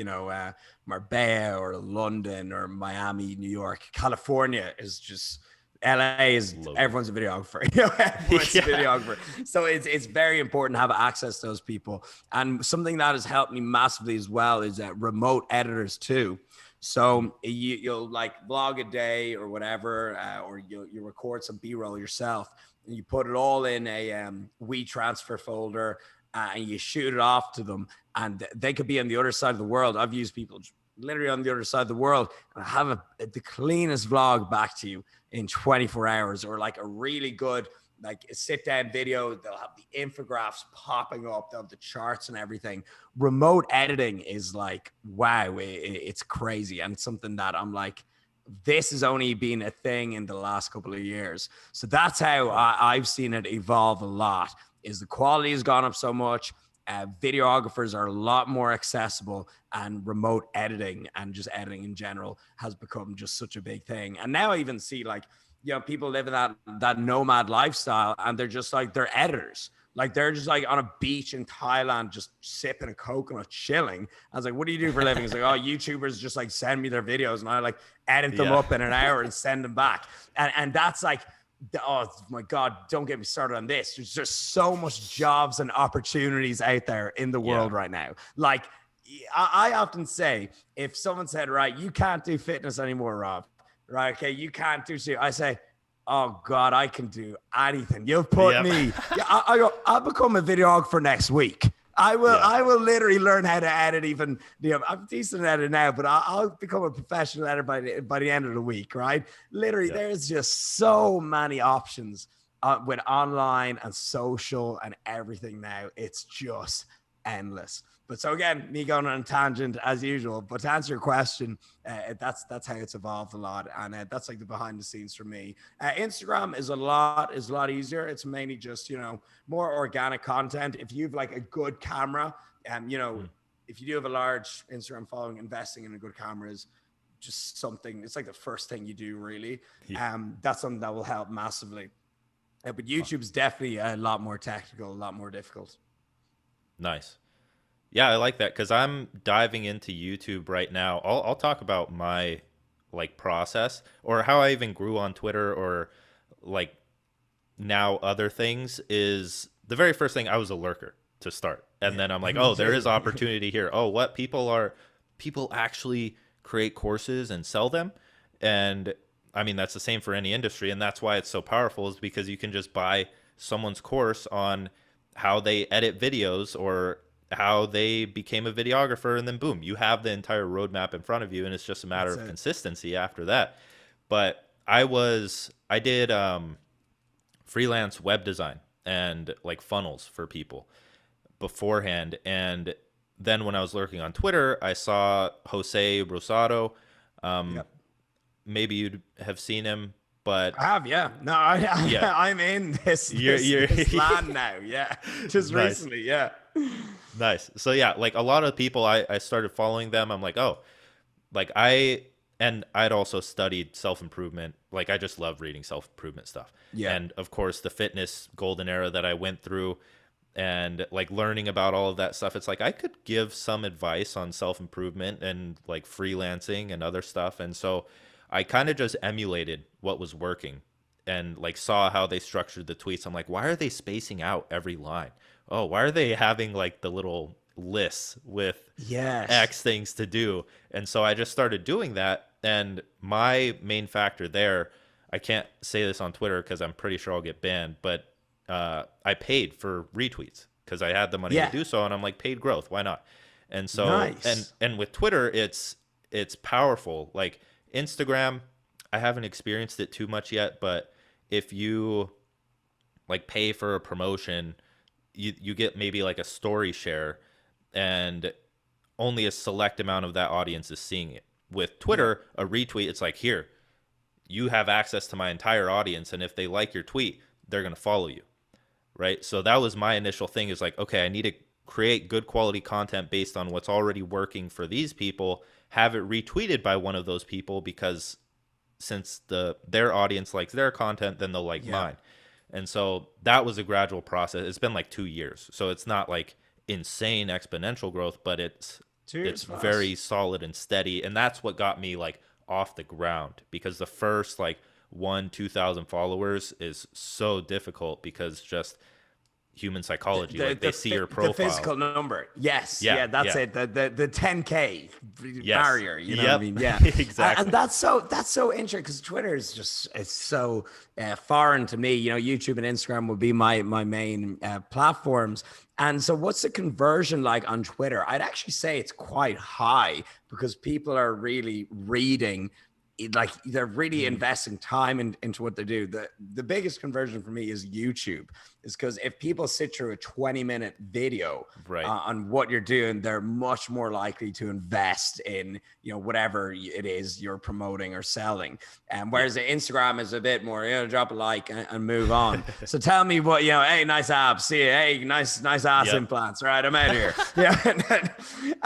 Marbella or London or Miami, New York, California is just, LA is, Loaded. everyone's a videographer. Everyone's a Yeah. videographer. So it's very important to have access to those people. And something that has helped me massively as well is remote editors too. So you'll like vlog a day or whatever, or you record some B-roll yourself, and you put it all in a WeTransfer folder, and you shoot it off to them, and they could be on the other side of the world. I've used people literally on the other side of the world, and I have the cleanest vlog back to you in 24 hours, or like a really good like a sit down video. They'll have the infographics popping up, they'll have the charts and everything. Remote editing is like, wow, it's crazy, and it's something that I'm like, this has only been a thing in the last couple of years. So that's how I've seen it evolve a lot. Is the quality has gone up so much. Videographers are a lot more accessible, and remote editing and just editing in general has become just such a big thing. And now I even see like, people living that nomad lifestyle, and they're just like, they're editors. Like they're just like on a beach in Thailand, just sipping a coconut, chilling. I was like, what do you do for a living? It's like, oh, YouTubers just like send me their videos, and I like edit them up in an hour and send them back. And that's like, oh my God, don't get me started on this. There's just so much jobs and opportunities out there in the world right now. Like I often say, if someone said, right, you can't do fitness anymore, Rob, right? Okay, you can't do shit. I say, oh God, I can do anything. You've put me. I'll become a videographer next week. I will literally learn how to edit. Even I'm decent at it now, but I'll become a professional editor by the end of the week, right? Literally, there's just so many options with online and social and everything now. It's just endless. But so again, me going on a tangent as usual. But to answer your question, that's how it's evolved a lot, and that's like the behind the scenes for me. Instagram is a lot easier. It's mainly just more organic content. If you've like a good camera, if you do have a large Instagram following, investing in a good camera is just something. It's like the first thing you do, really. That's something that will help massively. But YouTube's definitely a lot more technical, a lot more difficult. Nice. Yeah, I like that because I'm diving into YouTube right now. I'll talk about my like process or how I even grew on Twitter, or like now other things. Is the very first thing, I was a lurker to start, and then I'm like, oh, there is opportunity here. Oh, what people actually create courses and sell them, and I mean that's the same for any industry, and that's why it's so powerful, is because you can just buy someone's course on how they edit videos or how they became a videographer, and then boom, you have the entire roadmap in front of you, and it's just a matter of consistency after that. But I did freelance web design and like funnels for people beforehand, and then when I was lurking on Twitter, I saw Jose Rosado. Maybe you'd have seen him, but I have, yeah. No, I'm in this land now. Yeah, just recently, yeah. Nice. So yeah, like a lot of people, I started following them. I'm like, oh, like I'd also studied self-improvement. Like I just love reading self-improvement stuff. Yeah. And of course the fitness golden era that I went through, and like learning about all of that stuff, it's like I could give some advice on self-improvement and like freelancing and other stuff. And so I kind of just emulated what was working, and like saw how they structured the tweets. I'm like, why are they spacing out every line? Oh, why are they having like the little lists with X things to do? And so I just started doing that. And my main factor there, I can't say this on Twitter because I'm pretty sure I'll get banned, but I paid for retweets because I had the money to do so. And I'm like, paid growth, why not? And so, and with Twitter, it's powerful. Like Instagram, I haven't experienced it too much yet, but if you like pay for a promotion, you get maybe like a story share, and only a select amount of that audience is seeing it. With Twitter, a retweet, it's like, here, you have access to my entire audience, and if they like your tweet, they're going to follow you, right? So that was my initial thing, is like, okay, I need to create good quality content based on what's already working for these people, have it retweeted by one of those people, because since their audience likes their content, then they'll like mine. And so that was a gradual process. It's been like 2 years. So it's not like insane exponential growth, but it's Cheers, very boss. solid and steady. And that's what got me like off the ground, because the first like 2,000 followers is so difficult, because just human psychology, like they see your The profile. physical number. Yes, Yeah, yeah, that's yeah. it. The 10K Yes. barrier. You know what I Yep. mean? Yeah, and Exactly. that's so interesting because Twitter is just it's so foreign to me. You know, YouTube and Instagram would be my main platforms. And so, what's the conversion like on Twitter? I'd actually say it's quite high because people are really reading like they're really Mm, investing time into what they do. The biggest conversion for me is YouTube, is because if people sit through a 20-minute video right. on what you're doing, they're much more likely to invest in whatever it is you're promoting or selling. And Yeah. whereas the Instagram is a bit more, drop a like and move on. So tell me what, hey, nice abs, see you, hey, nice ass Yep. implants, right? I'm out of here. Yeah.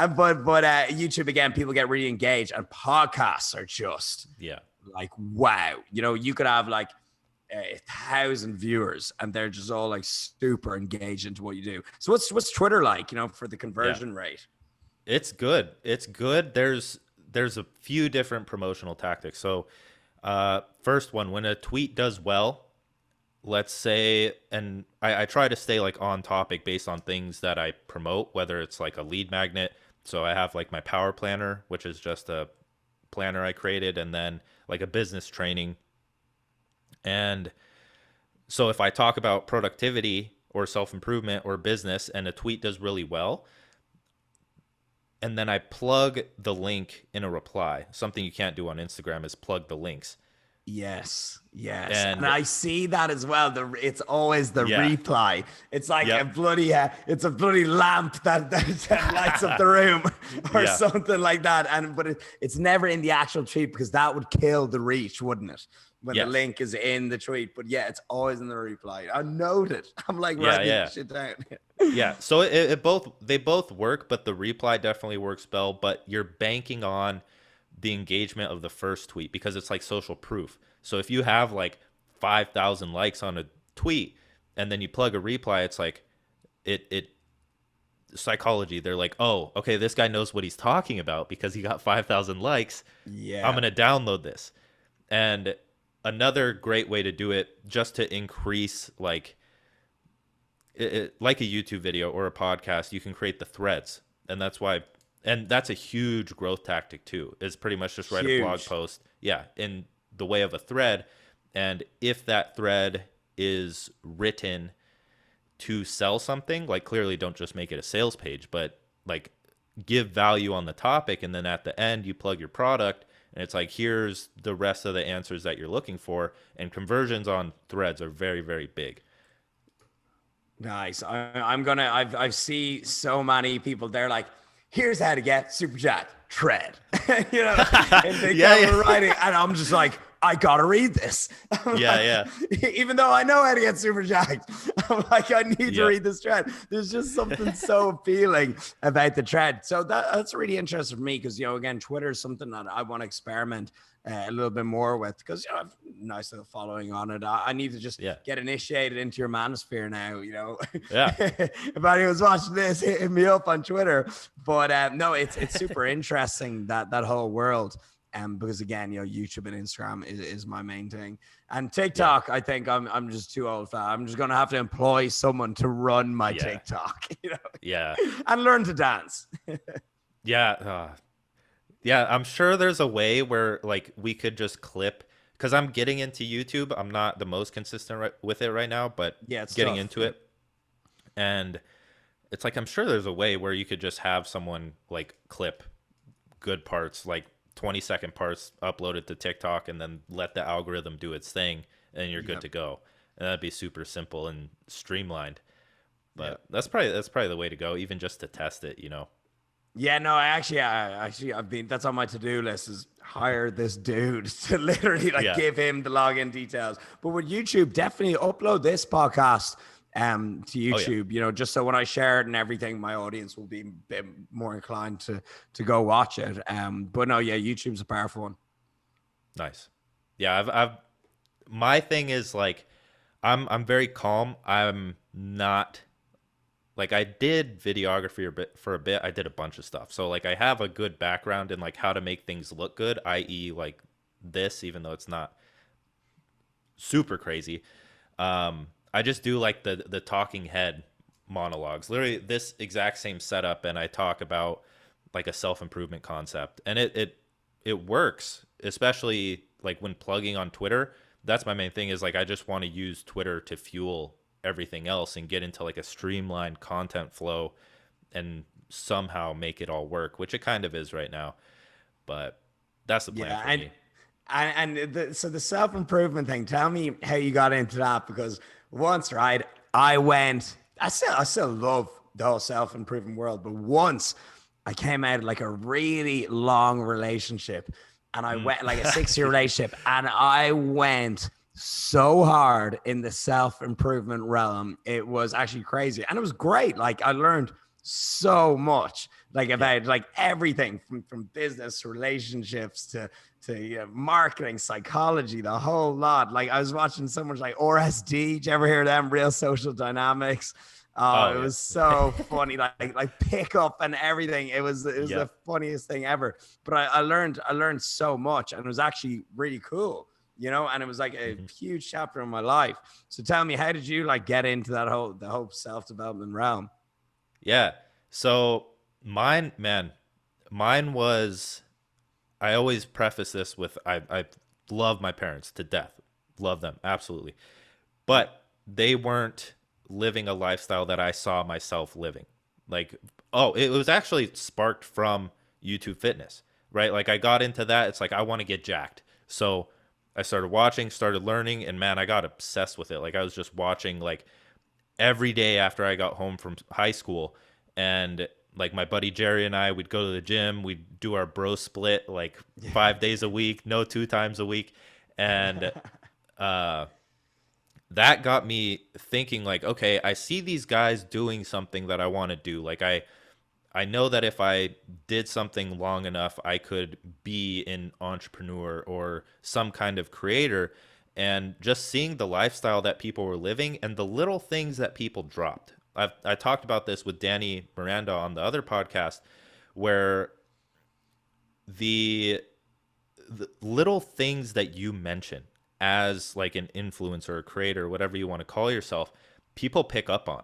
But YouTube, again, people get really engaged, and podcasts are just Yeah. like, wow. You could have like 1,000 viewers and they're just all like super engaged into what you do. So what's Twitter like, for the Yeah. conversion rate? It's good. It's good. There's a few different promotional tactics. So, first one, when a tweet does well, let's say, and I try to stay like on topic based on things that I promote, whether it's like a lead magnet. So I have like my power planner, which is just a planner I created, and then like a business training. And so if I talk about productivity or self improvement or business and a tweet does really well, and then I plug the link in a reply. Something you can't do on Instagram is plug the links. Yes. And And I see that as well. It's always the yeah, reply. It's like yep, it's a bloody lamp that lights up the room or yeah, something like that. But it's never in the actual tweet because that would kill the reach, wouldn't it? When the yes, link is in the tweet. But yeah, it's always in the reply. I noted. I'm like yeah, writing yeah, this shit down. yeah. So they both work, but the reply definitely works well. But you're banking on the engagement of the first tweet because it's like social proof. So if you have like 5,000 likes on a tweet and then you plug a reply, it's like it psychology. They're like, oh, okay, this guy knows what he's talking about because he got 5,000 likes. I'm Yeah. gonna download this. And another great way to do it, just to increase like a YouTube video or a podcast, you can create the threads. And that's a huge growth tactic too, is pretty much just write a blog Huge. post, yeah, in the way of a thread. And if that thread is written to sell something, like clearly don't just make it a sales page, but like give value on the topic. And then at the end, you plug your product and it's like, here's the rest of the answers that you're looking for. And conversions on threads are very, very big. Nice. I've see so many people. They're like, here's how to get super chat tread, and they Yeah, come yeah. writing, and I'm just like, I gotta read this. I'm Yeah, like, yeah. even though I know how to get super jacked, I'm like, I need to Yep. read this thread. There's just something so appealing about the thread. So that's really interesting for me because again, Twitter is something that I want to experiment a little bit more with because I've a nice little following on it. I need to just Yeah. get initiated into your manosphere now. Yeah. If anyone's watching this, hit me up on Twitter. But no, it's super interesting that whole world. Because again, YouTube and Instagram is my main thing, and Yeah. TikTok. I think I'm just too old for that. I'm just gonna have to employ someone to run my Yeah. TikTok, Yeah. and learn to dance. Yeah. Yeah. I'm sure there's a way where like we could just clip, because I'm getting into YouTube. I'm not the most consistent with it right now, but Yeah, it's getting tough. into Yeah. it. And it's like, I'm sure there's a way where you could just have someone like clip good parts, like 20-second parts, upload it to TikTok, and then let the algorithm do its thing, and you're good Yep. to go. And that'd be super simple and streamlined. Yep. But that's probably the way to go, even just to test it. Yeah, no, I've been, that's on my to-do list is hire this dude to literally like Yeah. give him the login details. But with YouTube, definitely upload this podcast to Oh yeah. YouTube, just so when I share it and everything, my audience will be a bit more inclined to go watch it. But no, yeah, YouTube's a powerful one. Nice. Yeah, I've my thing is like I'm very calm. I'm not like I did videography for a bit. I did a bunch of stuff. So like I have a good background in like how to make things look good, i.e. like this, even though it's not super crazy. I just do like the talking head monologues, literally this exact same setup, and I talk about like a self-improvement concept, and it works, especially like when plugging on Twitter. That's my main thing, is like I just want to use Twitter to fuel everything else and get into like a streamlined content flow and somehow make it all work, which it kind of is right now. But that's the plan Yeah, for me. so the self improvement thing. Tell me how you got into that, because once, right, I went. I still love the whole self improvement world, but once I came out of like a really long relationship, and I went like a 6 year relationship, and I went so hard in the self improvement realm. It was actually crazy, and it was great. Like I learned so much, like Yeah. about like everything from business, relationships to marketing, psychology, the whole lot. Like I was watching so much like RSD. Did you ever hear them? Real Social Dynamics. Oh, Oh it yeah. was so funny, like pickup and everything. It was Yeah. the funniest thing ever. But I learned so much, and it was actually really cool, and it was like a Mhm. huge chapter in my life. So tell me, how did you like get into the whole self-development realm? Yeah. So mine, man, mine was, I always preface this with I love my parents to death. Love them, absolutely. But they weren't living a lifestyle that I saw myself living. Like, oh, it was actually sparked from YouTube fitness, right? Like I got into that. It's like I want to get jacked. So I started watching, started learning, and man, I got obsessed with it. Like I was just watching like every day after I got home from high school. And like my buddy Jerry and I, we'd go to the gym, we'd do our bro split like 5 days a week, no 2 times a week. And uh, that got me thinking like, okay, I see these guys doing something that I want to do. Like I know that if I did something long enough, I could be an entrepreneur or some kind of creator. And just seeing the lifestyle that people were living and the little things that people dropped. I talked about this with Danny Miranda on the other podcast, where the little things that you mention as like an influencer or creator, whatever you want to call yourself, people pick up on.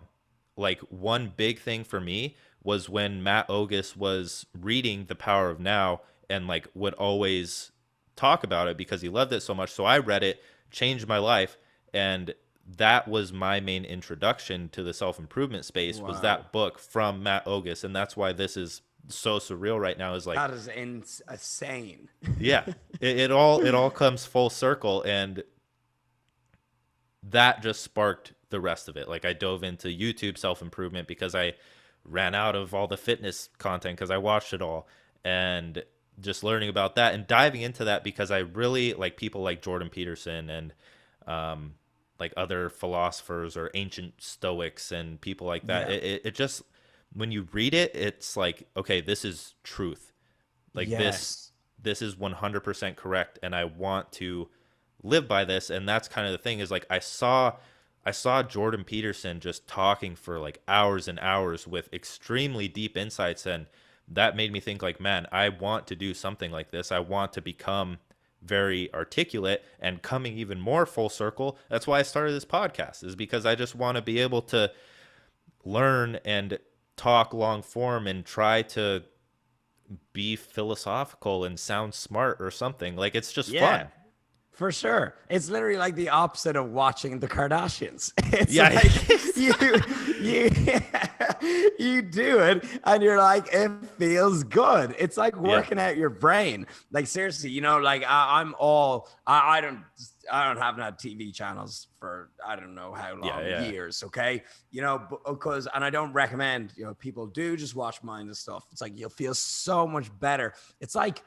Like one big thing for me was when Matt Ogus was reading The Power of Now and like would always talk about it because he loved it so much. So I read it, changed my life, and that was my main introduction to the self-improvement space, was Wow. that book from Matt Ogus. And that's why this is so surreal right now, is like, That is insane. yeah, it all comes full circle, and that just sparked the rest of it. Like I dove into YouTube self-improvement because I ran out of all the fitness content because I watched it all, and just learning about that and diving into that because I really like people like Jordan Peterson and like other philosophers or ancient Stoics and people like that. Yeah. It just, when you read it, it's like, okay, this is truth. Like Yes. this is 100% correct, and I want to live by this. And that's kind of the thing, is like I saw Jordan Peterson just talking for like hours and hours with extremely deep insights, and that made me think like, man, I want to do something like this. I want to become very articulate, and coming even more full circle, that's why I started this podcast, is because I just want to be able to learn and talk long form and try to be philosophical and sound smart or something. Like it's just Yeah. fun. For sure. It's literally like the opposite of watching the Kardashians. It's Yeah. like you do it and you're like, it feels good. It's like Yeah. working out your brain. Like seriously, like I don't have had TV channels for I don't know how Yeah. long, Yeah. years, okay? Because and I don't recommend, people do just watch mine and stuff. It's like you'll feel so much better. It's like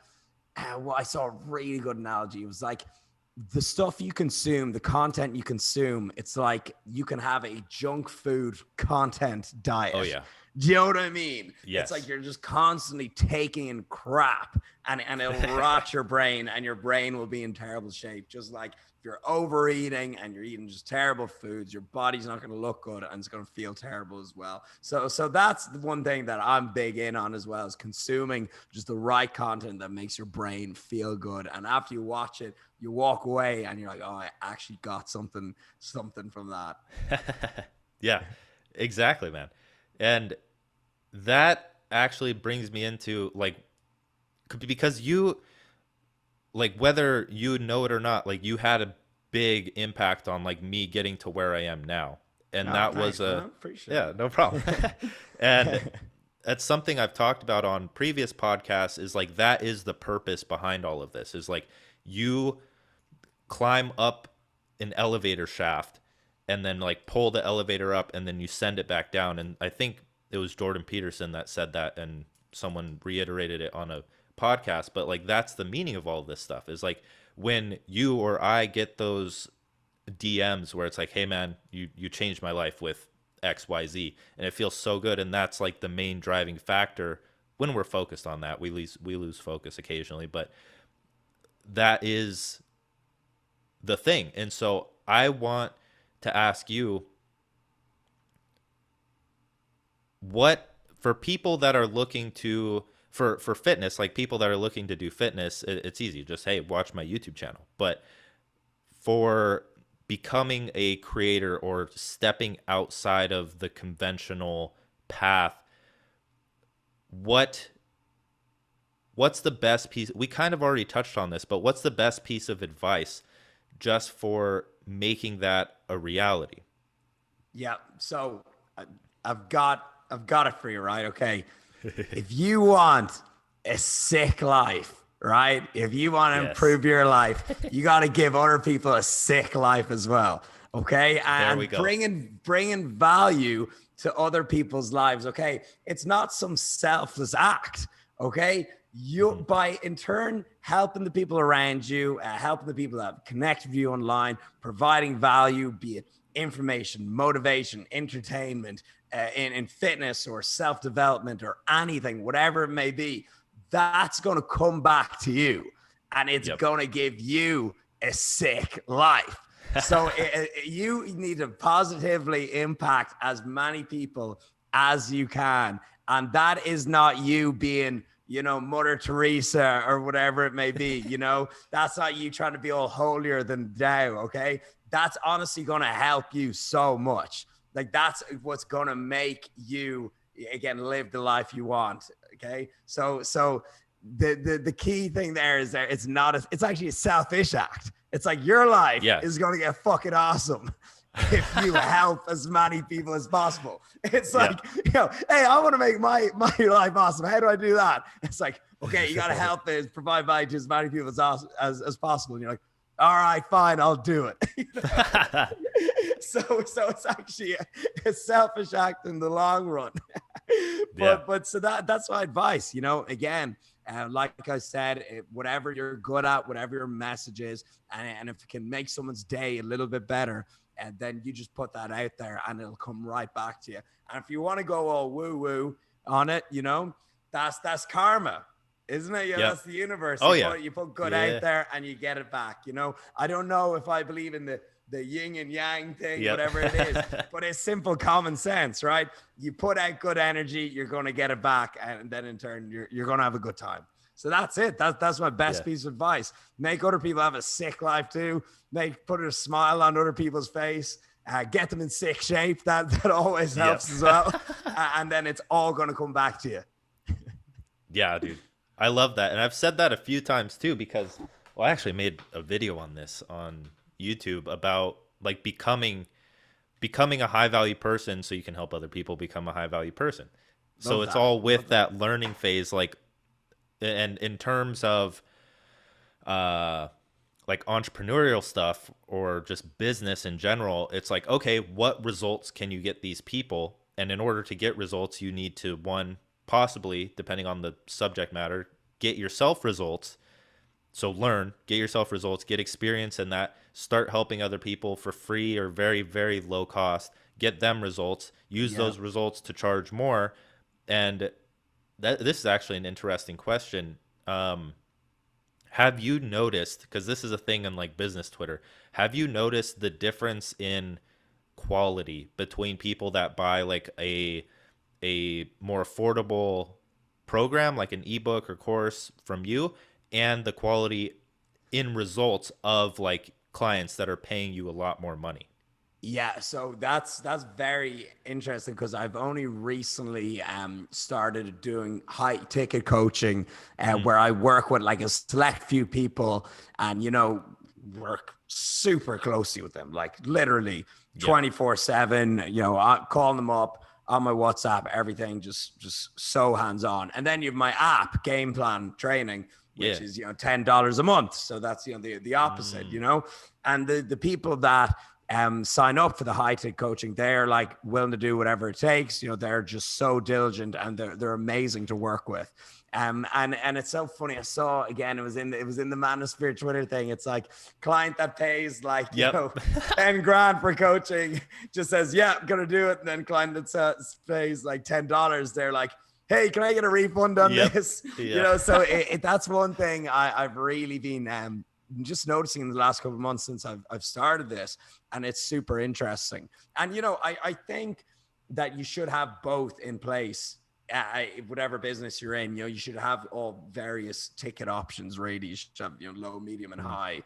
well, I saw a really good analogy. It was like the stuff you consume, the content you consume, it's like you can have a junk food content Oh diet. yeah. Do you know what I mean? Yes. It's like you're just constantly taking in crap, and it'll rot your brain, and your brain will be in terrible shape. Just like if you're overeating and you're eating just terrible foods, your body's not going to look good and it's going to feel terrible as well. So that's the one thing that I'm big in on as well, is consuming just the right content that makes your brain feel good. And after you watch it, you walk away and you're like, oh, I actually got something from that. Yeah, exactly, man. And that actually brings me into like, because you, like, whether you know it or not, like, you had a big impact on like me getting to where I am now. And Oh, that thanks, was a, man. Appreciate yeah, it. no problem. And that's something I've talked about on previous podcasts, is like, that is the purpose behind all of this, is like, you climb up an elevator shaft and then like pull the elevator up and then you send it back down. And I think it was Jordan Peterson that said that, and someone reiterated it on a podcast. But like, that's the meaning of all of this stuff, is like, when you or I get those DMs where it's like, hey man, you changed my life with XYZ, and it feels so good. And that's like the main driving factor. When we're focused on that, we lose focus occasionally, but that is the thing. And so I want to ask you, what, for people that are looking to, for fitness, like people that are looking to do fitness, it's easy, just, hey, watch my YouTube channel. But for becoming a creator or stepping outside of the conventional path, what's the best piece? We kind of already touched on this, but what's the best piece of advice just for making that a reality? Yeah. So I've got it for you, right? Okay. If you want a sick life, right? If you want to improve your life, you got to give other people a sick life as well. Okay. And there we go. bringing value to other people's lives. Okay. It's not some selfless act. Okay. You, by in turn helping the people around you, helping the people that connect with you online, providing value, be it information, motivation, entertainment, in fitness or self-development or anything, whatever it may be, that's going to come back to you, and it's going to give you a sick life. So you need to positively impact as many people as you can. And that is not you being, you know, Mother Teresa or whatever it may be, you know, that's not you trying to be all holier than thou. Okay. That's honestly going to help you so much. Like, that's what's going to make you, again, live the life you want. Okay. So the key thing there is that it's actually a selfish act. It's like your life is going to get fucking awesome if you help as many people as possible. It's like, you know, hey, I want to make my life awesome. How do I do that? It's like, okay, you got to help is provide value to as many people as possible. And you're like, all right, fine, I'll do it. So it's actually a selfish act in the long run. But so that's my advice, you know, again, like I said, whatever you're good at, whatever your message is, and if it can make someone's day a little bit better, and then you just put that out there and it'll come right back to you. And if you want to go all woo woo on it, you know, that's karma, isn't it? Yeah, that's the universe. You put good out there and you get it back. You know, I don't know if I believe in the yin and yang thing, whatever it is, but it's simple common sense, right? You put out good energy, you're going to get it back. And then in turn, you're going to have a good time. So that's it. That's my best piece of advice. Make other people have a sick life too. Put a smile on other people's face. Get them in sick shape. That always helps as well. And then it's all going to come back to you. Yeah, dude. I love that. And I've said that a few times too, because, well, I actually made a video on this on YouTube about like becoming a high value person so you can help other people become a high value person. So it's all with that learning phase, like, and in terms of like entrepreneurial stuff or just business in general, it's like, okay, what results can you get these people? And in order to get results, you need to, one, possibly, depending on the subject matter, get yourself results. So get yourself results, get experience in that, start helping other people for free or very, very low cost, get them results, use those results to charge more. And this is actually an interesting question. Have you noticed, because this is a thing in like business Twitter, have you noticed the difference in quality between people that buy like a more affordable program, like an ebook or course from you, and the quality in results of like clients that are paying you a lot more money? Yeah, so that's very interesting because I've only recently started doing high ticket coaching Mm, where I work with like a select few people and work super closely with them, like literally yeah. 24/7. I call them up on my WhatsApp, everything just so hands on. And then you have my app, Gameplan Training, which Yeah. is $10 a month. So that's the opposite, Mm, and the people that sign up for the high ticket coaching, they're like willing to do whatever it takes. They're just so diligent and they're amazing to work with. And it's so funny. I saw again, it was in the Manosphere Twitter thing. It's like client that pays like, yep. 10 grand for coaching just says, yeah, I'm going to do it. And then client that pays like $10, they're like, hey, can I get a refund on Yep. this? Yeah. So that's one thing I've really been just noticing in the last couple of months since I've started this, and it's super interesting. And I think that you should have both in place. Whatever business you're in, you should have all various ticket options. Really, you should have low, medium, and Mhm. high.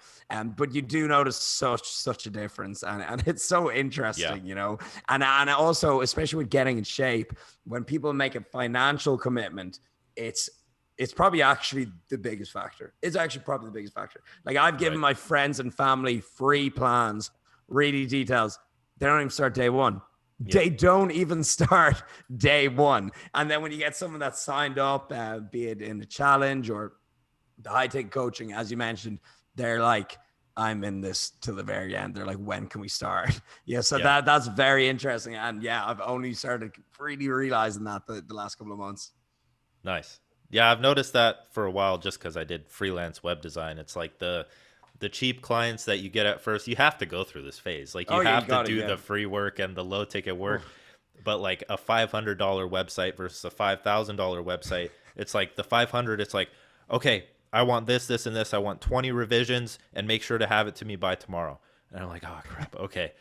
But you do notice such a difference, and it's so Yeah. interesting, And also, especially with getting in shape, when people make a financial commitment, it's probably actually the biggest factor. It's actually probably the biggest factor. Like I've given Right. my friends and family free plans, really details. They don't even start day one. Yeah. They don't even start day one. And then when you get someone that's signed up, be it in a challenge or the high ticket coaching, as you mentioned, they're like, I'm in this till the very end. They're like, when can we start? Yeah. So Yeah. that's very interesting. And yeah, I've only started really realizing that the last couple of months. Nice. Yeah, I've noticed that for a while just because I did freelance web design. It's like the cheap clients that you get at first, you have to go through this phase. Like Oh you yeah, you have to got it. do Yeah. the free work and the low ticket work. Oof. But like a $500 website versus a $5,000 website, it's like the 500, it's like, okay, I want this, this, and this. I want 20 revisions and make sure to have it to me by tomorrow. And I'm like, oh crap, okay.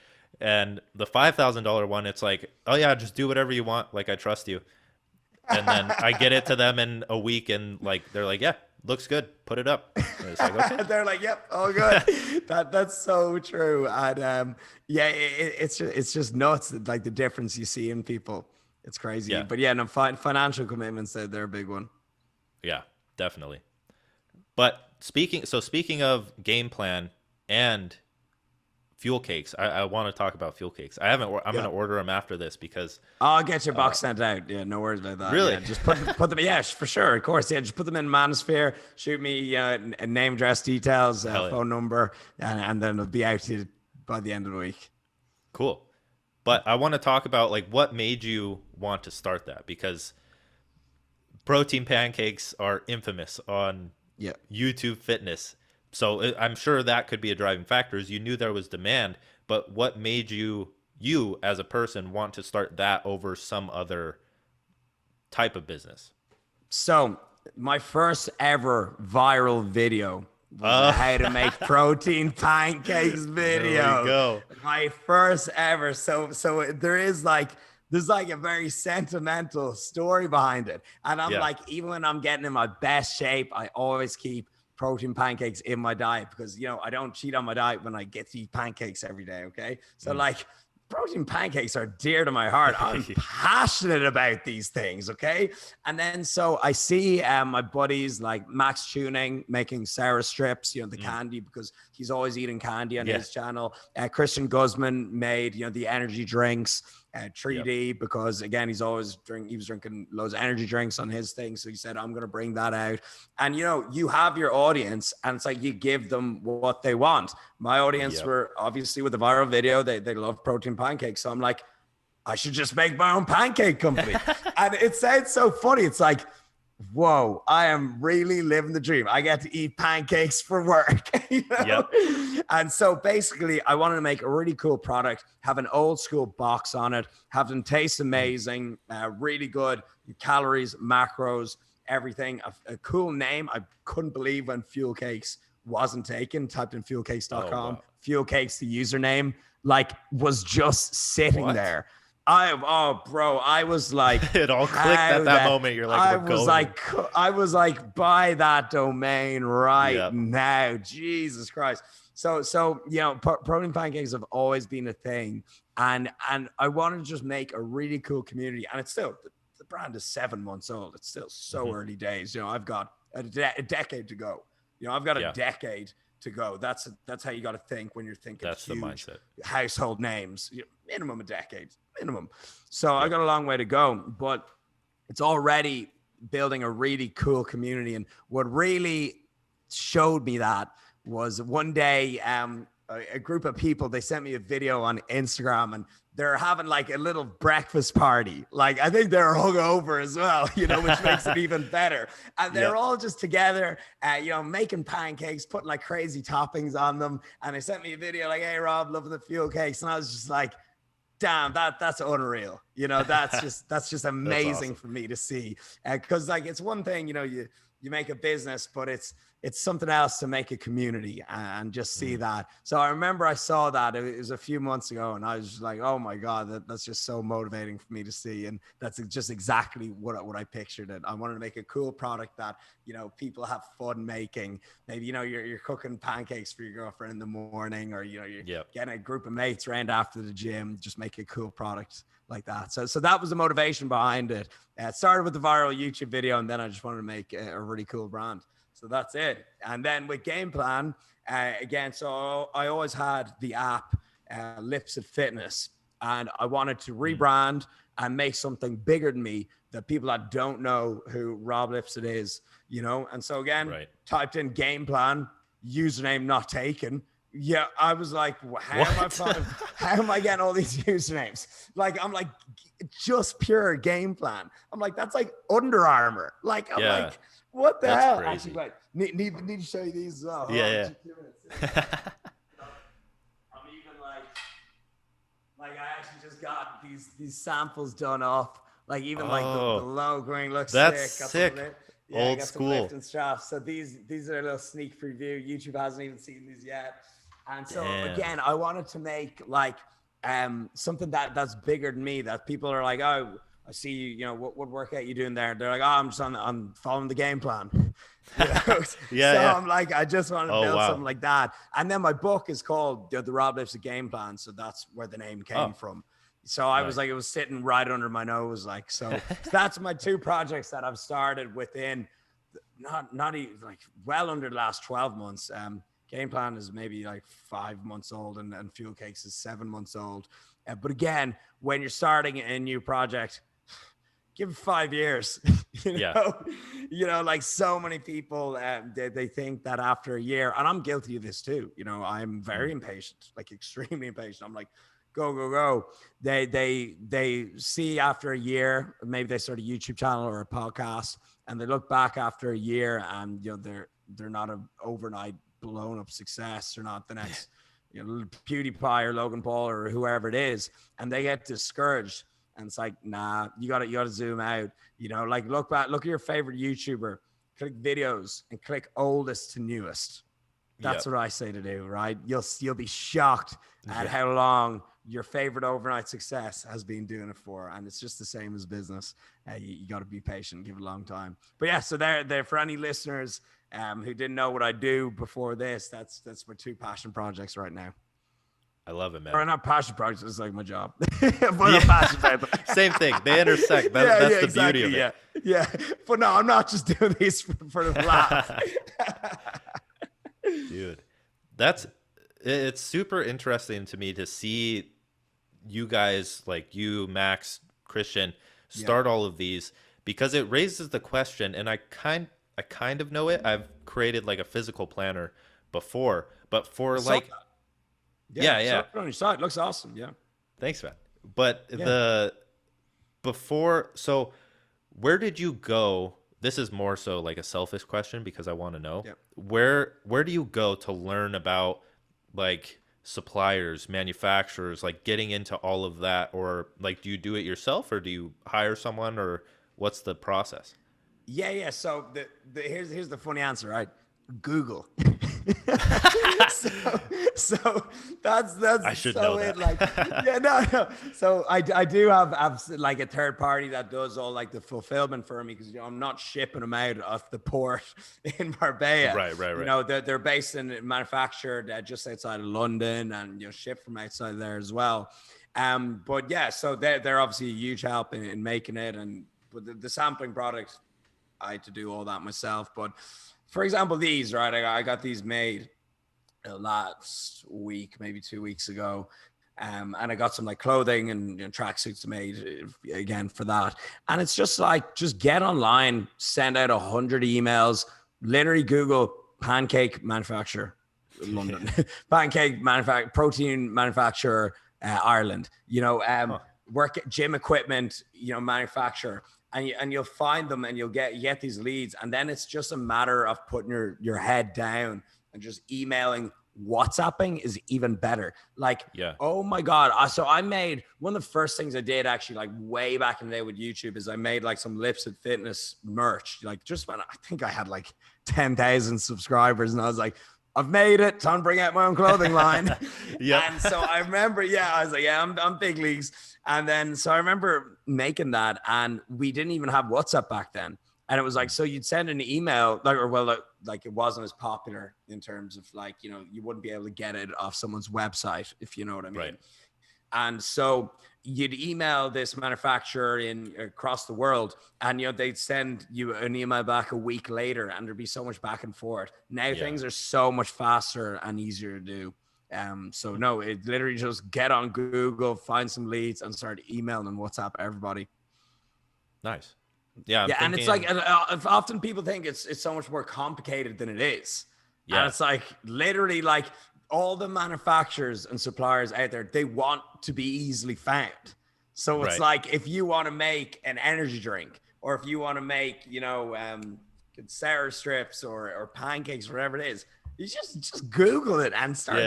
And the $5,000 one, it's like, oh yeah, just do whatever you want. Like I trust you. And then I get it to them in a week, and like they're like, "Yeah, looks good. Put it up." And it's like, "Okay, They're like, yep, all good. That's so true. And yeah, it's just nuts. Like the difference you see in people. It's crazy. yeah, But yeah, no, financial commitments, they're a big one. yeah, definitely." But speaking of game plan and fuel cakes, I want to talk about fuel cakes. I haven't. I'm Yeah. gonna order them after this because I'll get your box sent out. Yeah, no worries about that. really, Yeah, just put them. Yeah, for sure, of course. Yeah, just put them in Manosphere. Shoot me a name, address, details, hell yeah, phone number, and then it'll be out to you by the end of the week. cool. But I want to talk about like what made you want to start that, because protein pancakes are infamous on Yeah. YouTube fitness. So I'm sure that could be a driving factor, is you knew there was demand, but what made you as a person want to start that over some other type of business? So my first ever viral video was a Oh, how to make protein pancakes there we video. go. My first ever. So there's like a very sentimental story behind it. And I'm Yeah. like, even when I'm getting in my best shape, I always keep protein pancakes in my diet because I don't cheat on my diet when I get to eat pancakes every day. Okay. So Mm. like protein pancakes are dear to my heart. I'm passionate about these things. Okay. And then so I see my buddies like Max Tuning making Sarah strips, the Mm. candy, because he's always eating candy on Yeah. his channel. Christian Guzman made, the energy drinks. Yep. 3D, because again, he was drinking loads of energy drinks on his thing. So he said, I'm going to bring that out. And, you have your audience and it's like you give them what they want. My audience Yep. were obviously with the viral video, they love protein pancakes. So I'm like, I should just make my own pancake company. And it sounds so funny. It's like, whoa, I am really living the dream. I get to eat pancakes for work, you know? Yep. And so basically, I wanted to make a really cool product, have an old school box on it, have them taste amazing, really good calories, macros, everything. A cool name. I couldn't believe when Fuel Cakes wasn't taken. Typed in Oh, fuelcakes.com, wow. Fuel Cakes, the username, like was just sitting What? there. Bro, I was like, It all clicked how at that that moment. You're like, we're going. I was like, buy that domain right Yep. now. Jesus Christ. So you know, protein pancakes have always been a thing, and I wanted to just make a really cool community. And it's still the brand is 7 months old. It's still so early days. You know, I've got a decade to go. You know, I've got a decade to go. That's how you got to think when you're thinking That's the huge mindset. household names. You know, minimum a decade, minimum. So I got a long way to go, but it's already building a really cool community. And what really showed me that was one day, a group of people, they sent me a video on Instagram, and they're having like a little breakfast party. Like, I think they're hungover as well, you know, which makes it even better. And they're all just together, you know, making pancakes, putting like crazy toppings on them. And they sent me a video like, hey, Rob, loving the Fuel Cakes. And I was just like, damn, that's unreal. You know, that's just amazing for me to see. Because like, it's one thing, you know, you make a business, but it's something else to make a community and just see that. So I remember I saw that it was a few months ago, and I was just like, oh my God, that's just so motivating for me to see. And that's just exactly what I pictured it. I wanted to make a cool product that, you know, people have fun making. Maybe, you know, you're cooking pancakes for your girlfriend in the morning, or, you know, you're getting a group of mates around after the gym, just make a cool product like that. So that was the motivation behind it. It started with the viral YouTube video, and then I just wanted to make a really cool brand. So that's it. And then with Gameplan, again, so I always had the app Lipsett Fitness, and I wanted to rebrand and make something bigger than me that people that don't know who Rob Lipsett is, you know? And so again, typed in Gameplan, username not taken. Yeah, I was like, how am I getting all these usernames? Like, I'm like, just pure Game Plan. I'm like, that's like Under Armour. Like, I'm like, what the hell? Crazy. Actually, like, need to show you these as well. Yeah. I'm even like I actually just got these samples done up. Like, even like the logoing looks that's sick. sick. Yeah, Old got school. some lift and straps. So these are a little sneak preview. YouTube hasn't even seen these yet. And so again, I wanted to make like something that's bigger than me, that people are like, oh, I see you, you know, what workout you doing there? They're like, oh, I'm following the game plan. You know? I'm like, I just want to build something like that. And then my book is called The Rob Lipsett Game Plan. So that's where the name came from. So I was like, it was sitting right under my nose. Like, so that's my two projects that I've started within not even like well under the last 12 months. Game Plan is maybe like 5 months old, and Fuel Cakes is 7 months old. But again, when you're starting a new project, give it 5 years. You know, like so many people, they think that after a year, and I'm guilty of this too. You know, I'm very impatient, like extremely impatient. I'm like, go. They see after a year, maybe they start a YouTube channel or a podcast, and they look back after a year, and you know, they're not an overnight blown up success, or not the next, you know, PewDiePie or Logan Paul or whoever it is, and they get discouraged. And it's like, nah, you gotta zoom out. You know, like look back, look at your favorite YouTuber, click videos, and click oldest to newest. That's what I say to do, right? You'll be shocked at how long your favorite overnight success has been doing it for. And it's just the same as business. You got to be patient, give it a long time. But yeah, so there for any listeners who didn't know what I do before this, that's my two passion projects right now. I love it, man. Or not passion projects, it's like my job. But I'm passionate about it. Same thing. They intersect. That's the beauty of it. Yeah. But no, I'm not just doing these for the laugh. Dude, it's super interesting to me to see you guys, like you, Max, Christian, start all of these, because it raises the question, and I kind of know it. I've created like a physical planner before, but for like on your side, it looks awesome. Yeah, thanks, man. But so where did you go this is more so like a selfish question because I want to know Yep. where do you go to learn about like suppliers, manufacturers, like getting into all of that, or like do you do it yourself or do you hire someone, or what's the process? Yeah. So here's the funny answer, right? Google. so so I that's should so know it. that. Like, yeah, no. So I do have like a third party that does all like the fulfillment for me, because I'm not shipping them out of the port in Marbella. Right. They're based in manufactured just outside of London, and ship from outside there as well. But yeah, so they're obviously a huge help in making it, and but the sampling products, I had to do all that myself. But for example, these, right? I got these made last week, maybe 2 weeks ago. And I got some like clothing and tracksuits made again for that. And it's just like, just get online, send out 100 emails, literally Google pancake manufacturer, London, pancake manufacturer, protein manufacturer, Ireland, work at gym equipment, manufacturer. And you'll find them, and you'll get these leads. And then it's just a matter of putting your head down and just emailing. WhatsApping is even better. Like, Yeah. oh my God. So I made one of the first things I did actually, like way back in the day with YouTube, is I made like some Lipsett fitness merch. Like just when I think I had like 10,000 subscribers, and I was like, I've made it. Time to bring out my own clothing line. Yeah. And so I remember, I was like, I'm big leagues. And then, so I remember making that, and we didn't even have WhatsApp back then. And it was like, so you'd send an email, like it wasn't as popular in terms of like, you wouldn't be able to get it off someone's website, if you know what I mean. Right. And so you'd email this manufacturer across the world, and they'd send you an email back a week later, and there'd be so much back and forth. Now things are so much faster and easier to do. So no, it literally just get on Google, find some leads, and start emailing and WhatsApp everybody. Nice. Yeah. And it's like, often people think it's so much more complicated than it is. Yeah. And it's like literally like all the manufacturers and suppliers out there, they want to be easily found. So it's like, if you want to make an energy drink, or if you want to make, sour strips or pancakes, whatever it is, you just Google it and start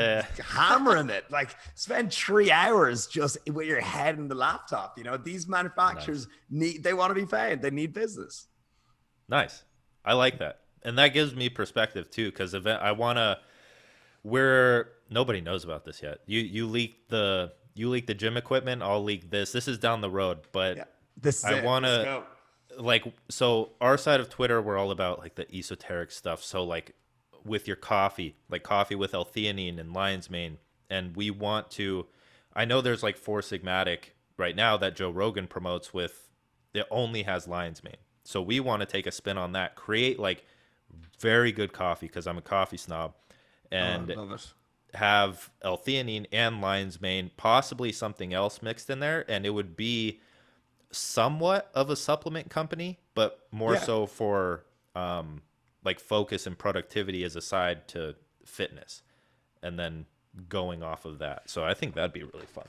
hammering it. Like, spend 3 hours just with your head in the laptop. These manufacturers they want to be found. They need business. Nice. I like that. And that gives me perspective too, because nobody knows about this yet. You leak the gym equipment, I'll leak this. This is down the road, but I want to, like, so our side of Twitter, we're all about like the esoteric stuff. So like with your coffee, like coffee with L-theanine and lion's mane, and we want to, I know there's like Four Sigmatic right now that Joe Rogan promotes with, it only has lion's mane. So we want to take a spin on that, create like very good coffee, because I'm a coffee snob, and love it. Have L-theanine and lion's mane, possibly something else mixed in there, and it would be somewhat of a supplement company, but more so for like focus and productivity as a side to fitness, and then going off of that. So I think that'd be really fun.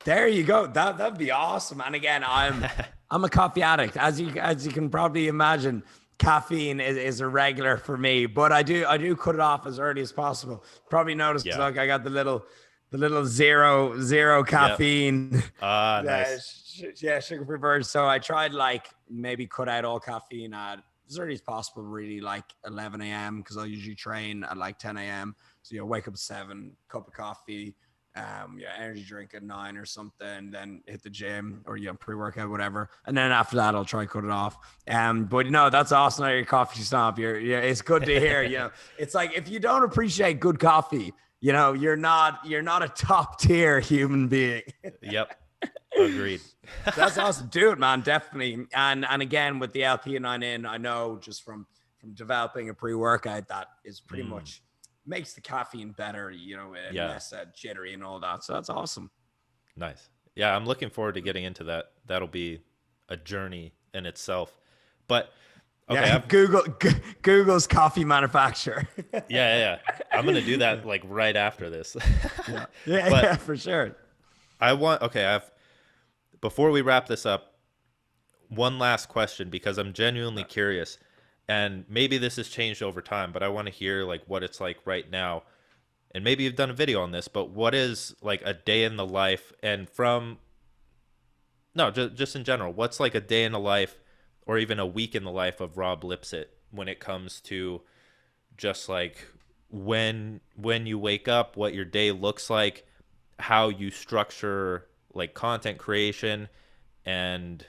There you go. That'd be awesome. And again, I'm a coffee addict, as you can probably imagine. Caffeine is a regular for me, but I do cut it off as early as possible. Probably noticed, like, I got the little zero caffeine. Nice. Sugar-free version. So I tried like maybe cut out all caffeine at as early as possible, really, like 11 a.m. because I usually train at like 10 a.m. So wake up at 7, cup of coffee, energy drink at 9 or something, then hit the gym or pre-workout, whatever, and then after that I'll try cut it off. But that's awesome. You're a coffee snob. It's good to hear. It's like, if you don't appreciate good coffee, you're not a top tier human being. Yep. Agreed. That's awesome. Do it, man. Definitely. And again, with the L-theanine in, I know just from developing a pre-workout, that is pretty much makes the caffeine better, and less jittery and all that. So that's awesome. Nice. Yeah, I'm looking forward to getting into that. That'll be a journey in itself. But okay, Google's coffee manufacturer. Yeah. I'm gonna do that like right after this. For sure. Before we wrap this up, one last question because I'm genuinely curious, and maybe this has changed over time, but I want to hear like what it's like right now. And maybe you've done a video on this, but what is like a day in the life and from no, just in general, what's like a day in the life or even a week in the life of Rob Lipsett when it comes to just like when you wake up, what your day looks like, how you structure like content creation and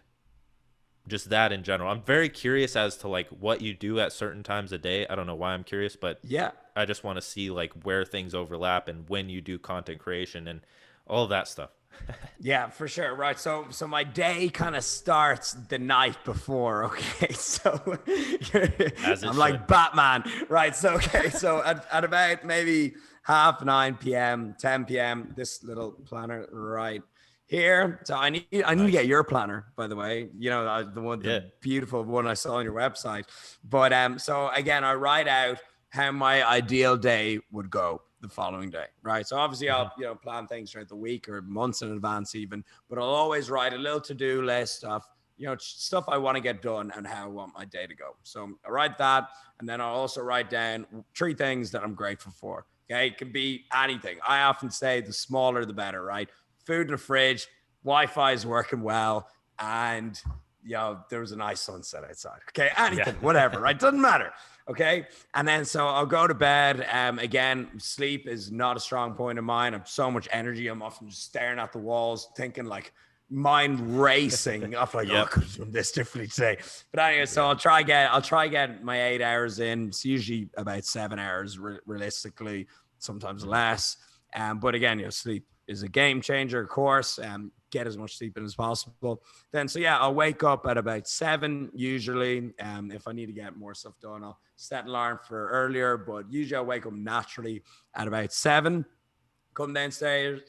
just that in general. I'm very curious as to like what you do at certain times a day. I don't know why I'm curious, but Yeah. I just want to see like where things overlap and when you do content creation and all of that stuff. Yeah, for sure. Right. So my day kind of starts the night before. Okay. So As it I'm should. like Batman. Right. So, okay. So at about maybe half 9 p.m., 10 p.m., this little planner right here. So I need to get Nice. your planner, by the way, Yeah. the beautiful one I saw on your website. But so again, I write out how my ideal day would go the following day, right? So obviously Mhm. I'll plan things throughout the week or months in advance even, but I'll always write a little to-do list of stuff I want to get done and how I want my day to go. So I write that, and then I'll also write down 3 things that I'm grateful for. Okay, it can be anything. I often say the smaller the better, right? Food in the fridge, Wi-Fi is working well, and there was a nice sunset outside. Okay, anything, whatever, right? Doesn't matter. Okay. And then so I'll go to bed. Again, sleep is not a strong point of mine. I'm so much energy. I'm often just staring at the walls, thinking like mind racing. I'm like, oh, I Yep. could have done this differently today. But anyway, so Yeah. I'll try get my 8 hours in. It's usually about 7 hours realistically, sometimes Mhm. less. But again, sleep is a game changer, of course. Get as much sleep in as possible. Then, so yeah, I'll wake up at about 7 usually. If I need to get more stuff done, I'll set an alarm for earlier, but usually I wake up naturally at about 7. Come downstairs,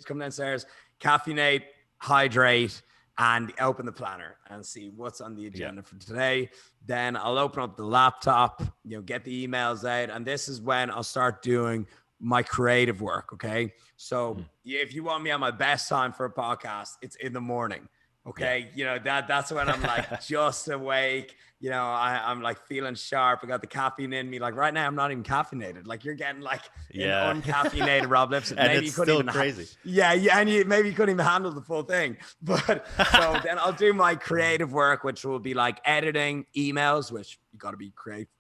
caffeinate, hydrate, and open the planner and see what's on the Yeah. agenda for today. Then I'll open up the laptop, get the emails out, and this is when I'll start doing my creative work. Okay. So Mhm. if you want me on my best time for a podcast, it's in the morning. Yeah. Okay. That's when I'm like just awake. I'm like feeling sharp. I got the caffeine in me. Like right now, I'm not even caffeinated. Like you're getting like an Yeah. uncaffeinated Rob Lipsett. And Maybe it's you couldn't still even crazy. yeah, and maybe you couldn't even handle the full thing. But so then I'll do my creative work, which will be like editing emails, which you got to be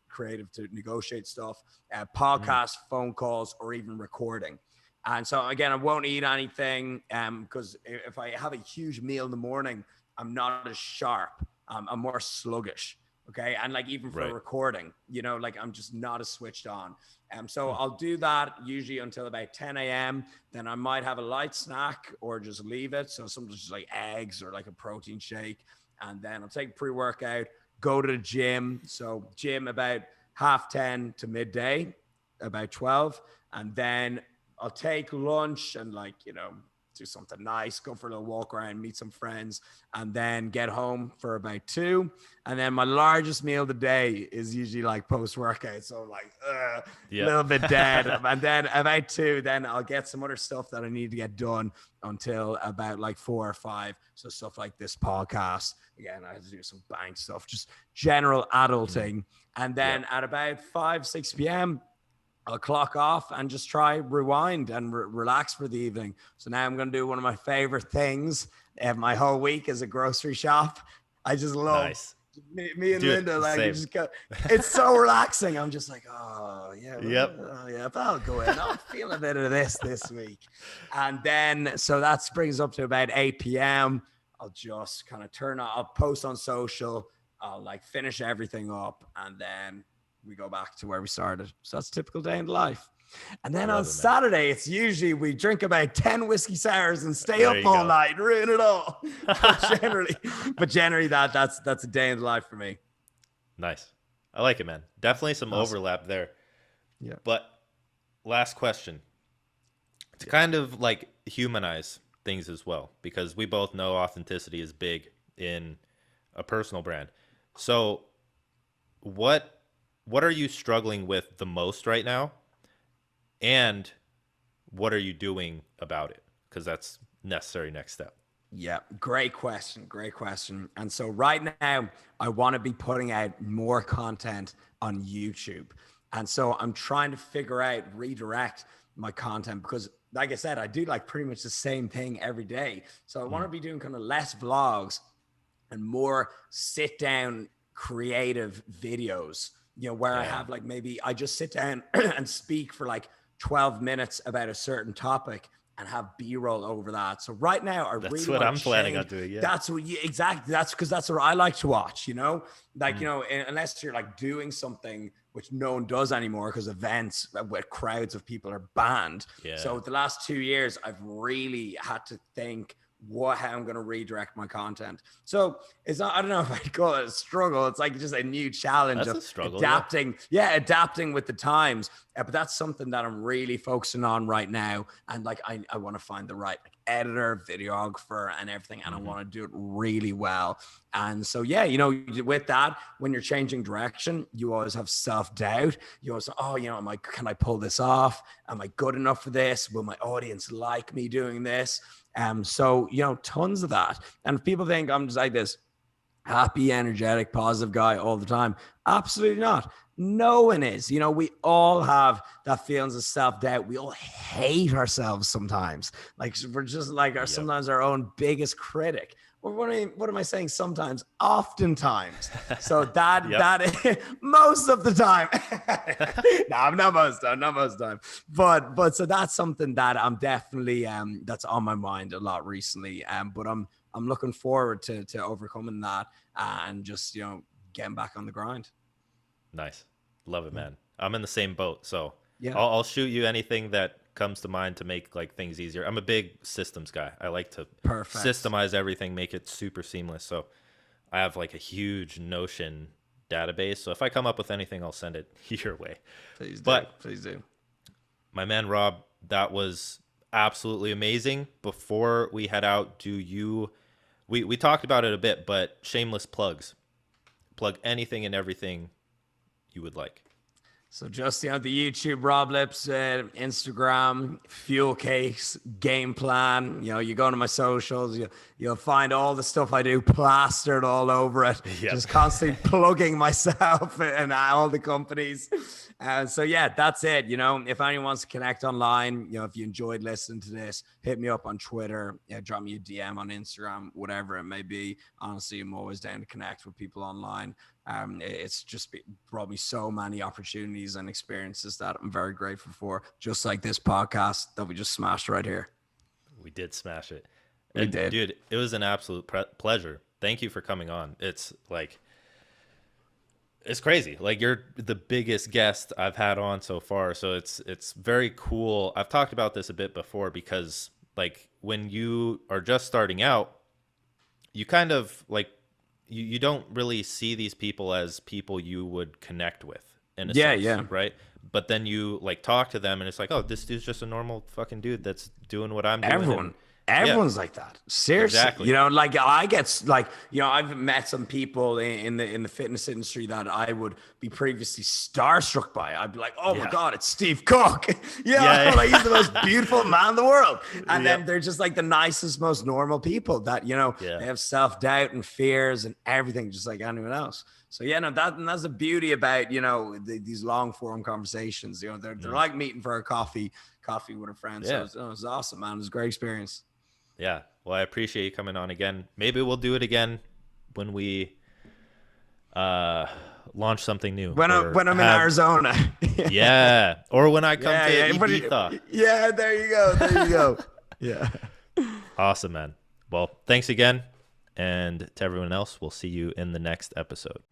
creative to negotiate stuff, Mhm. podcasts, phone calls, or even recording. And so again, I won't eat anything because if I have a huge meal in the morning, I'm not as sharp. I'm more sluggish. Okay. And like even for Right. recording, like I'm just not as switched on. So Hmm. I'll do that usually until about 10 a.m. Then I might have a light snack or just leave it. So sometimes just like eggs or like a protein shake. And then I'll take pre-workout, go to the gym. So gym about 10:30 to midday, about 12. And then I'll take lunch and do something nice, go for a little walk around, meet some friends, and then get home for about 2. And then my largest meal of the day is usually like post workout. So I'm like, a Yep. little bit dead. And then about 2, then I'll get some other stuff that I need to get done until about like 4 or 5. So stuff like this podcast. Again, I have to do some bank stuff, just general Mhm. adulting. And Yep. then at about 5, 6 p.m., I'll clock off and just try rewind and relax for the evening. So now I'm going to do one of my favorite things. My whole week is a grocery shop. I just love Nice. me and Dude, Linda. Like we same. just go. It's so relaxing. I'm just like, oh yeah, Yep. oh, yeah. But I'll go in. I'm feeling a bit of this week, and then so that brings up to about 8 p.m. I'll just kind of turn on. I'll post on social. I'll like finish everything up, and then we go back to where we started. So that's a typical day in life. And then on Love it, man. Saturday, it's usually we drink about 10 whiskey sours and stay There up you all go. night, ruin it all. But generally that's a day in the life for me. Nice. I like it, man. Definitely some Awesome. overlap there. Yeah. But last question to Yeah. kind of like humanize things as well, because we both know authenticity is big in a personal brand. So, what what are you struggling with the most right now, and what are you doing about it? Because that's necessary next step. Yeah, great question. Great question. And so right now, I want to be putting out more content on YouTube. And so I'm trying to figure out, redirect my content because, like I said, I do like pretty much the same thing every day. So I want to be doing kind of less vlogs and more sit down creative videos, where I have like maybe I just sit down and speak for like 12 minutes about a certain topic and have B-roll over that. So right now, That's what I'm planning on doing. Yeah, that's what exactly. That's because that's what I like to watch. Like unless you're like doing something which no one does anymore because events with crowds of people are banned. Yeah. So the last 2 years, I've really had to think how I'm going to redirect my content. So it's not, I don't know if I'd call it a struggle. It's like just a new challenge of adapting. Yeah, adapting with the times. But that's something that I'm really focusing on right now. And like, I want to find the right editor, videographer and everything. And I want to do it really well. And so, yeah, with that, when you're changing direction, you always have self-doubt. You always say, can I pull this off? Am I good enough for this? Will my audience like me doing this? So, tons of that. And if people think I'm just like this happy, energetic, positive guy all the time, absolutely not. No one is. We all have that feelings of self-doubt. We all hate ourselves sometimes. Like we're just like sometimes our own biggest critic. Or what am I saying? Sometimes, oftentimes. So that most of the time. No, not most of the time. But so that's something that I'm definitely that's on my mind a lot recently. But I'm looking forward to overcoming that and just getting back on the grind. Nice, love it, man. I'm in the same boat, so yeah, I'll shoot you anything that comes to mind to make like things easier. I'm a big systems guy. I like to systemize everything, make it super seamless. So I have like a huge Notion database. So if I come up with anything, I'll send it your way. Please do. My man, Rob, that was absolutely amazing. Before we head out, we talked about it a bit, but shameless plugs. Plug anything and everything you would like. So just, the YouTube, Rob Lipsett, Instagram, Fuel Cakes, Gameplan, you go to my socials, you'll find all the stuff I do plastered all over it. Yep. Just constantly plugging myself and all the companies. So yeah, that's it. If anyone wants to connect online, if you enjoyed listening to this, hit me up on Twitter, drop me a DM on Instagram, whatever it may be. Honestly, I'm always down to connect with people online. It's just brought me so many opportunities and experiences that I'm very grateful for, just like this podcast that we just smashed right here. We did smash it. We did. Dude, it was an absolute pleasure. Thank you for coming on. It's crazy. Like, you're the biggest guest I've had on so far. So it's very cool. I've talked about this a bit before because like when you are just starting out, you kind of like, you don't really see these people as people you would connect with in a sense, right? But then you like talk to them and it's like, oh, this dude's just a normal fucking dude that's doing what I'm doing. Everyone's like that. Seriously. Exactly. Like I get like, I've met some people in the fitness industry that I would be previously starstruck by. I'd be like, oh my God, it's Steve Cook. Like he's the most beautiful man in the world. And then they're just like the nicest, most normal people that, they have self-doubt and fears and everything just like anyone else. So that's the beauty about, these long form conversations, they're like meeting for a coffee with a friend. So it was awesome, man. It was a great experience. Yeah. Well, I appreciate you coming on again. Maybe we'll do it again when we launch something new. When I'm in Arizona. Yeah. Or when I come to Ibiza. Yeah, there you go. Yeah. Awesome, man. Well, thanks again. And to everyone else, we'll see you in the next episode.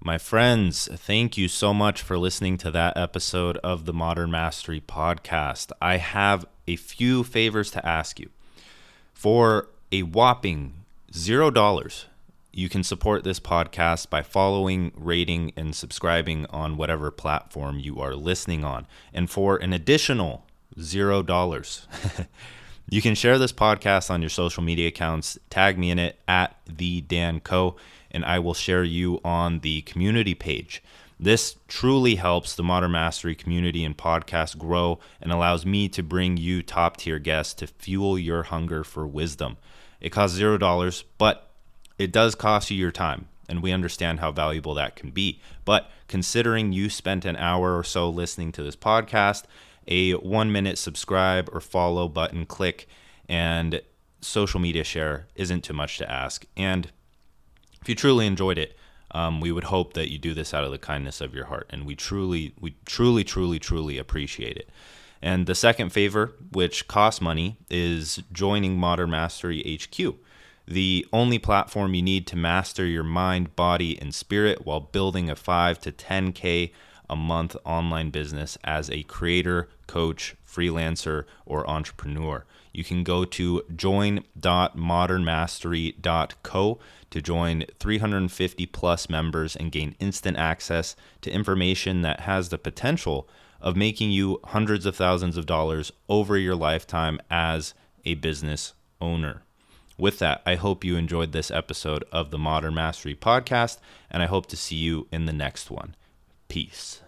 My friends, thank you so much for listening to that episode of the Modern Mastery podcast. I have a few favors to ask you. For a whopping $0, you can support this podcast by following, rating, and subscribing on whatever platform you are listening on. And for an additional $0, you can share this podcast on your social media accounts, tag me in it @TheDanCo, and I will share you on the community page. This truly helps the Modern Mastery community and podcast grow and allows me to bring you top tier guests to fuel your hunger for wisdom. It costs $0, but it does cost you your time, and we understand how valuable that can be. But considering you spent an hour or so listening to this podcast, a 1-minute subscribe or follow button click and social media share isn't too much to ask. And if you truly enjoyed it, we would hope that you do this out of the kindness of your heart, and we truly appreciate it. And the second favor, which costs money, is joining Modern Mastery HQ, the only platform you need to master your mind, body, and spirit while building a 5 to 10K a month online business as a creator, coach, freelancer, or entrepreneur. You can go to join.modernmastery.co to join 350 plus members and gain instant access to information that has the potential of making you hundreds of thousands of dollars over your lifetime as a business owner. With that, I hope you enjoyed this episode of the Modern Mastery Podcast, and I hope to see you in the next one. Peace.